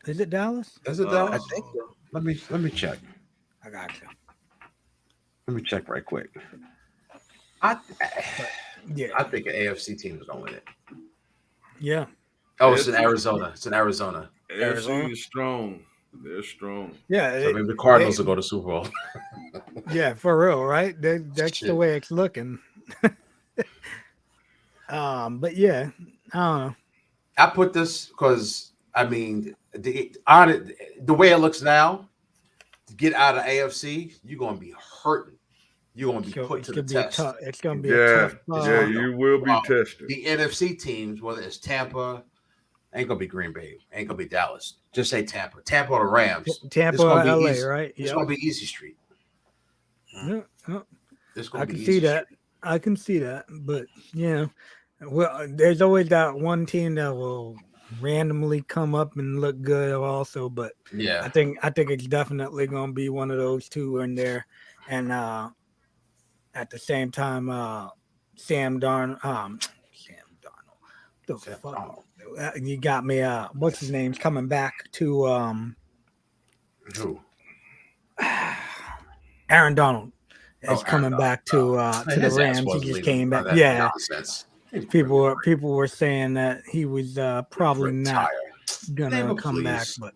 S2: Is it Dallas?
S1: Is it Dallas?
S3: I think so.
S1: Let me check.
S2: I got you.
S1: Let me check right quick. I think an AFC team is gonna win it.
S2: Yeah.
S1: Oh, it's in Arizona. It's in Arizona.
S4: Arizona is strong. They're strong.
S2: Yeah.
S1: So maybe the Cardinals will go to Super Bowl.
S2: Yeah, for real, right? That's the way it's looking. But yeah, I don't know.
S1: I put this because I mean the way it looks now, to get out of AFC, you're gonna be hurting. You're gonna be put to the test.
S2: It's gonna be a tough.
S4: You will be tested.
S1: The NFC teams, whether it's Tampa, ain't gonna be Green Bay, ain't gonna be Dallas. Just say Tampa. Tampa or the Rams.
S2: Tampa or LA,
S1: easy.
S2: right?
S1: It's gonna be easy street.
S2: Yeah.
S1: I
S2: can see that. I can see that. But well, there's always that one team that will randomly come up and look good also. But
S1: yeah,
S2: I think it's definitely gonna be one of those two in there. And at the same time, Sam Darnold. The fuck? You got me. What's his name? Coming back to
S1: who?
S2: Aaron Donald is coming back to the Rams. He just came back. Yeah.
S1: Nonsense.
S2: People were saying that he was probably not gonna
S1: Neighbor,
S2: come back,
S1: please.
S2: but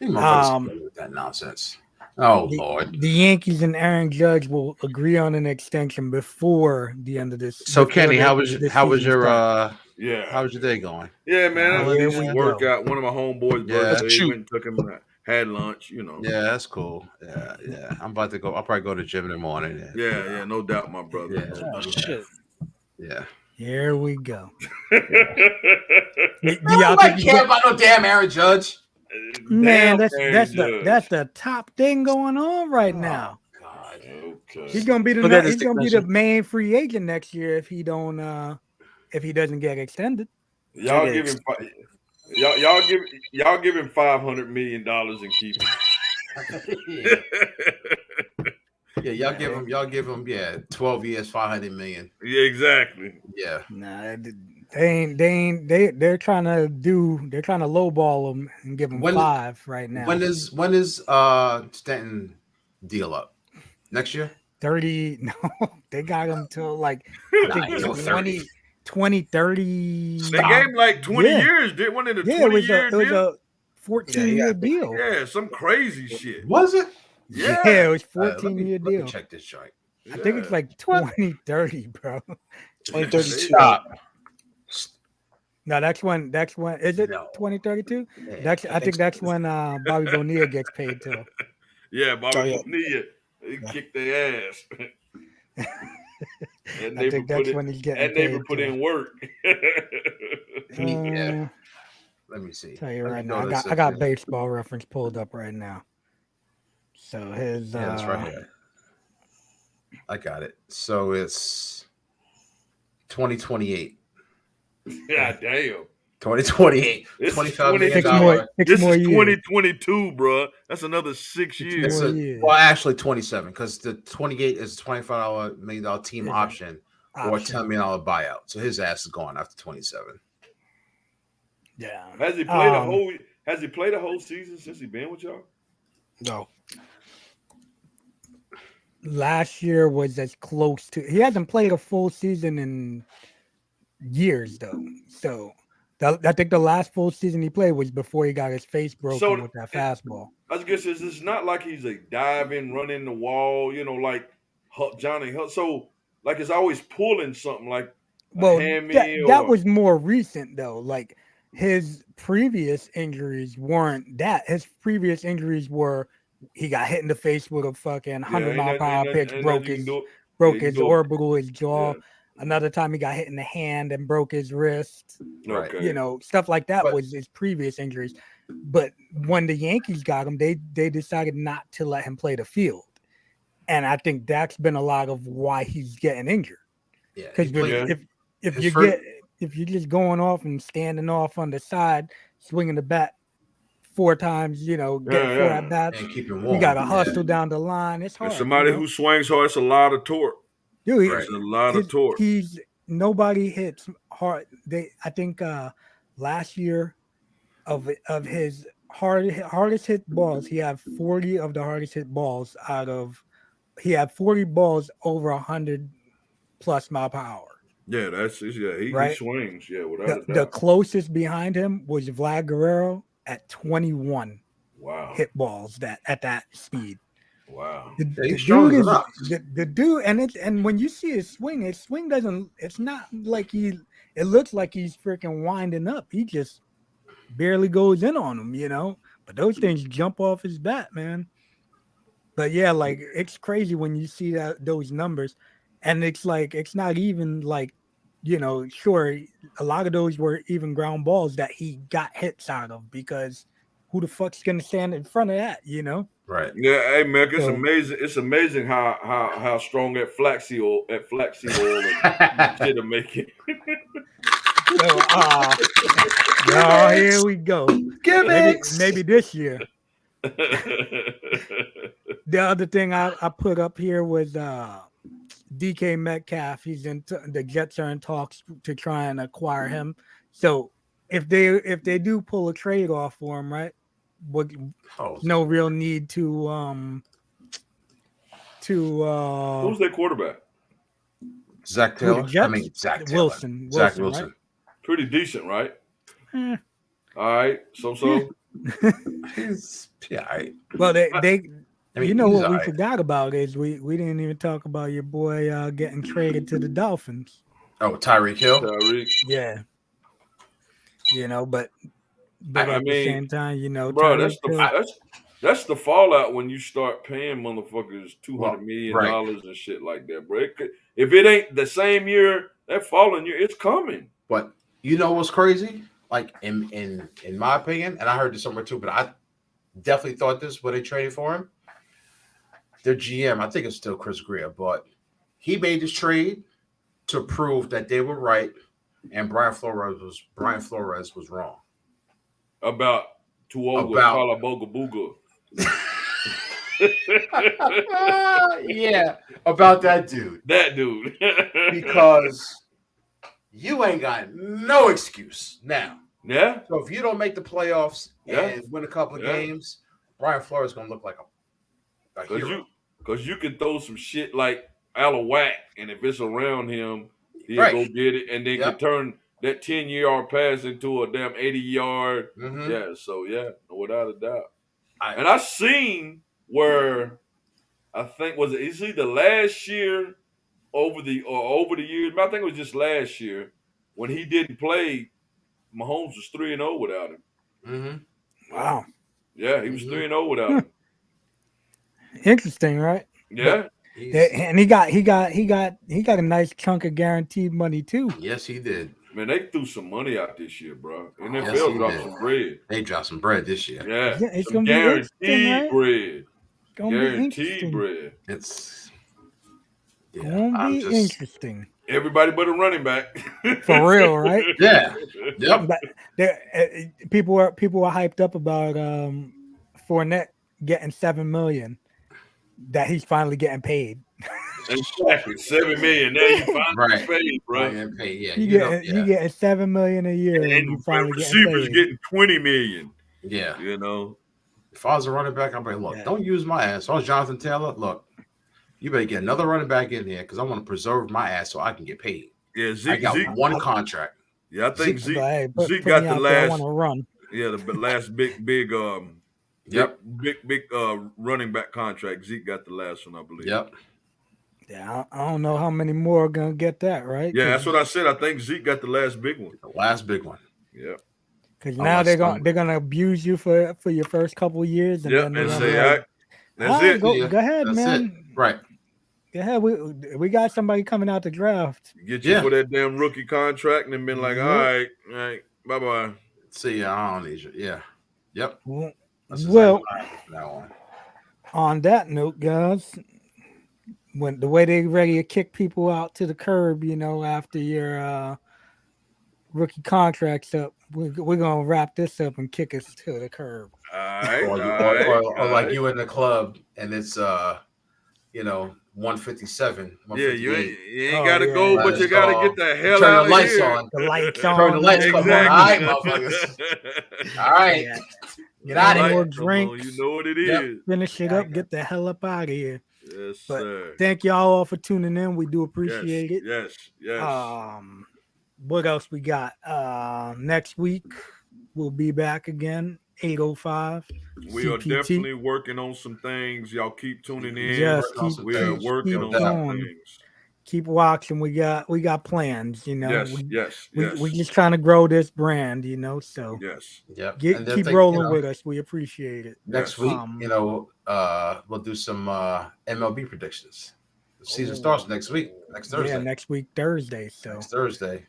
S1: You motherfuckers with that nonsense. Oh Lord.
S2: the Yankees and Aaron Judge will agree on an extension before the end of this.
S1: So
S2: before
S1: Kenny, how was
S2: this
S1: your
S2: season starts.
S4: Yeah.
S1: your day going?
S4: Yeah, man.
S2: Here
S4: Decent
S2: we
S4: workout. One of my homeboys'
S1: Yeah.
S4: birthday.
S3: Shoot.
S4: Went and took him, had lunch,
S1: Yeah, that's cool. Yeah. I'm about to go. I'll probably go to the gym in the morning. And,
S4: Yeah, no doubt, my brother.
S1: Yeah.
S4: No
S3: Oh
S4: doubt.
S3: shit.
S1: Yeah.
S2: Here we go.
S1: I don't like care about no damn Aaron Judge.
S2: Man,
S4: Damn,
S2: that's
S4: Judge.
S2: the top thing going on right now.
S1: God.
S4: Okay.
S2: He's gonna be
S3: Look at his
S2: he's gonna be the
S3: technician.
S2: main free agent next year if he doesn't get extended.
S4: Y'all give him y'all give him $500 million and keep him.
S1: Yeah, y'all give him 12 years, 500 million.
S4: Yeah, exactly.
S1: Yeah.
S2: Nah, they're trying to lowball him and give him
S1: When-
S2: 5 right now.
S1: When is Stanton deal up? Next year?
S2: 30? No, they got him till like I think
S1: Nah, 30.
S2: 2030.
S4: They gave him like 20
S2: Yeah.
S4: years. Did one in a
S2: Yeah,
S4: 20-year
S2: it was
S4: deal?
S2: a 14-year deal.
S4: Yeah, some crazy shit.
S1: Was it?
S2: Yeah, it was 14-year
S1: Let me
S2: deal.
S1: check this joint.
S2: I think it's like 2030, bro.
S3: 2032.
S1: Stop.
S2: No, that's when is it
S1: No.
S2: 2032?
S1: Yeah,
S2: I think that's when Bobby Bonilla gets paid too.
S4: Yeah, Bobby
S3: Oh, yeah.
S4: Bonilla, he kicked their ass. That
S2: I
S4: neighbor
S2: think that's when he's getting
S4: that neighbor
S2: paid
S4: put
S2: too.
S4: in work.
S1: Yeah. Let me see.
S2: Tell you
S1: Let me
S2: right
S1: go
S2: now,
S1: to
S2: I got Baseball Reference pulled up right now. So his
S1: Yeah, that's right here. I got it. So it's 2028.
S4: God damn.
S1: 2028.
S4: This is
S1: $25 million.
S2: Six more years.
S4: 2022, bro. That's another 6 years.
S1: It's
S2: more years.
S1: well, actually 27, because the 28 is $25 million team
S2: Is it?
S1: option or $10 million buyout. So his ass is gone after 27.
S2: Yeah.
S4: Has he played a whole season since he been with y'all?
S3: No.
S2: Last year was as close to. He hasn't played a full season in years though. So I think the last full season he played was before he got his face broken with that fastball.
S4: I guess it's not like he's a diving, running the wall, like Johnny Hunt. So like it's always pulling something like
S2: Well,
S4: a hammy
S2: that was more recent though. Like his previous injuries weren't that. His previous injuries were he got hit in the face with a fucking 100-mile-per-hour pitch, broke his orbital, his jaw.
S4: Yeah.
S2: Another time he got hit in the hand and broke his wrist.
S1: Right.
S4: Okay.
S2: Stuff like that was his previous injuries. But when the Yankees got him, they decided not to let him play the field. And I think that's been a lot of why he's getting injured.
S1: Yeah.
S2: Because if you're just going off and standing off on the side, swinging the bat 4 times, getting 4 at bats,
S1: and keeping warm.
S2: you got to hustle down the line. It's hard.
S4: And somebody who swings hard, it's a lot of torque.
S2: Dude,
S4: It's a lot of torque.
S2: Nobody hits hard. I think last year of his hardest hit balls, he had 40 of the hardest hit balls he had 40 balls over 100+ mile per hour.
S4: Yeah, he swings. Yeah, without a doubt.
S2: The closest behind him was Vlad Guerrero at 21 hit balls at that speed.
S4: Wow.
S2: The dude and when you see his swing doesn't, it's not like it looks like he's freaking winding up. He just barely goes in on him, but those things jump off his bat, man. But yeah, like it's crazy when you see those numbers, and it's like it's not even like, sure, a lot of those were even ground balls that he got hits out of, because who the fuck's gonna stand in front of that,
S1: Right.
S4: Yeah, hey man, it's amazing. It's amazing how strong that flaxseed oil and shit are making.
S2: So, here we go.
S1: Gimmicks.
S2: Maybe this year. The other thing I put up here was DK Metcalf. The Jets are in talks to try and acquire him. So if they do pull a trade off for him, right? No real need to
S4: who's their quarterback?
S1: Zach
S2: Who, the
S1: Taylor.
S2: Jets?
S1: Zach Taylor.
S2: Wilson.
S1: Zach
S2: Wilson,
S1: Wilson.
S4: Pretty decent, right?
S2: right?
S4: All right, so.
S1: He's yeah.
S2: Well, they
S1: I mean,
S2: you know
S1: he's
S2: what we
S1: all right.
S2: forgot about is we didn't even talk about your boy getting traded to the Dolphins.
S1: Oh, Tyreek Hill.
S4: Tyreek.
S2: Yeah. But
S4: I
S2: at the
S4: mean,
S2: same time,
S4: bro,
S2: Tyreek Hill,
S4: that's the fallout when you start paying motherfuckers $200 million
S1: right.
S4: and shit like that, bro. If it ain't the same year, that following year, it's coming.
S1: But you know what's crazy? Like in my opinion, and I heard this somewhere too, but I definitely thought this when they traded for him. Their GM, I think it's still Chris Greer, but he made this trade to prove that they were right and Brian Flores was wrong.
S4: About Tuoga Kalaboga
S1: yeah, about that dude.
S4: That dude.
S1: Because you ain't got no excuse now.
S4: Yeah.
S1: So if you don't make the playoffs and win a couple of games, Brian Flores is gonna look like a hero.
S4: Because you can throw some shit like Alawak, and if it's around him, he'll go get it, and then can turn that 10-yard pass into a damn 80-yard.
S1: Mm-hmm.
S4: Yeah, so no without a doubt. And I seen where I think it's either last year over the years, but I think it was just last year when he didn't play. Mahomes was 3-0 without him.
S1: Mm-hmm.
S2: Wow.
S4: Yeah, he was 3-0 without him.
S2: Interesting, right?
S4: Yeah.
S2: And he got a nice chunk of guaranteed money too.
S1: Yes, he did.
S4: Man, they threw some money out this year, bro. NFL dropped some bread.
S1: They dropped some bread this year.
S4: Yeah,
S2: it's
S4: some
S2: gonna be interesting, right?
S4: bread.
S2: Gonna be interesting.
S4: Bread.
S1: It's
S2: gonna be interesting.
S4: Everybody but a running back.
S2: For real, right?
S1: Yeah. Yep.
S2: People were hyped up about Fournette getting $7 million. That he's finally getting paid.
S4: Exactly, $7 million. Now you finally paid, bro.
S1: Yeah,
S2: you get $7 million a year, and you finally
S4: receivers getting $20 million.
S1: Yeah,
S2: If
S1: I was a running back, I'm like, look, don't use my ass. If I was Jonathan Taylor, look, you better get another running back in here because I want to preserve my ass so I can get paid.
S4: Yeah,
S1: I got one contract.
S4: Yeah, I think Zeke
S2: put
S4: got
S2: me
S4: the
S2: out
S4: last.
S2: there, I want to run.
S4: Yeah, the last big running back contract. Zeke got the last one, I believe.
S1: Yep.
S2: Yeah, I don't know how many more are gonna get that, right?
S4: Yeah, that's what I said. I think Zeke got the last big one.
S1: The last big one.
S4: Yeah.
S2: Because now they're gonna abuse you for your first couple of years, and then
S4: and say, that's it.
S2: Go ahead,
S1: that's
S2: man.
S1: It. Right.
S2: Go ahead. We got somebody coming out the draft.
S4: Get you for that damn rookie contract, and then been like, all right, bye bye.
S1: See, I don't need you. Yeah. Yep.
S2: Well, on that note, guys, when the way they ready to kick people out to the curb, after your rookie contract's up, we're gonna wrap this up and kick us to the curb.
S4: All right.
S1: Or like you in the club and it's 157.
S4: Yeah, you ain't gotta go, but you gotta get the hell
S1: turn
S4: out
S1: the lights
S4: here.
S1: on.
S2: The lights on.
S1: Turn the lights
S4: exactly.
S1: on. All right, motherfuckers. All right.
S2: Yeah.
S1: Get out of
S2: More
S1: here.
S2: drinks.
S4: You know what it is.
S2: Finish it up. Get the hell up out of here.
S4: Yes,
S2: but
S4: sir.
S2: Thank y'all all for tuning in. We do appreciate it.
S4: Yes.
S2: What else we got? Next week we'll be back again. 8:05.
S4: We are definitely working on some things. Y'all keep tuning in.
S2: Yes,
S4: we are working on some things.
S2: Keep watching. We got plans,
S4: Yes.
S2: We just trying to grow this brand, so
S4: yes.
S1: Yep.
S2: Keep rolling with us. We appreciate it.
S1: Next week, we'll do some MLB predictions. The season starts next week, next Thursday.
S2: Yeah, next week Thursday. So
S1: next Thursday.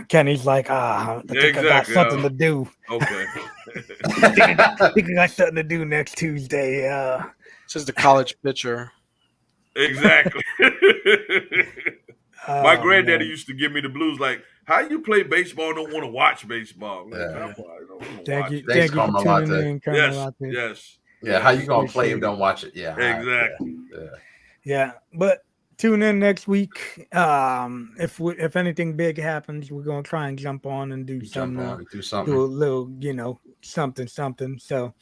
S2: Kenny's like, I think I got something to do.
S4: Okay.
S2: I think I got something to do next Tuesday.
S3: This is the college pitcher.
S4: Exactly. My granddaddy used to give me the blues like, how you play baseball and don't want to watch baseball? Like,
S2: Thank you
S1: for
S2: tuning in,
S4: Yes.
S1: Yeah, how you going to play if you don't watch it? Yeah.
S4: Exactly.
S2: Yeah, but tune in next week. If anything big happens, we're gonna try and jump on and do something. Do a little, something. So,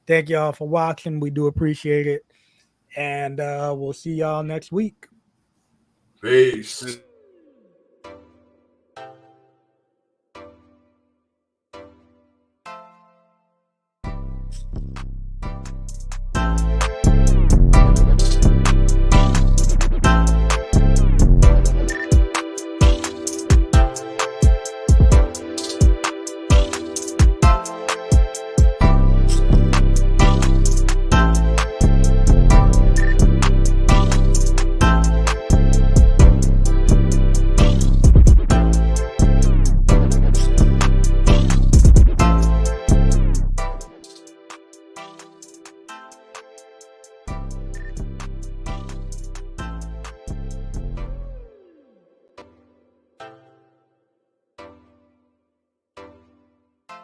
S2: thank y'all for watching. We do appreciate it, and we'll see y'all next week.
S1: Peace.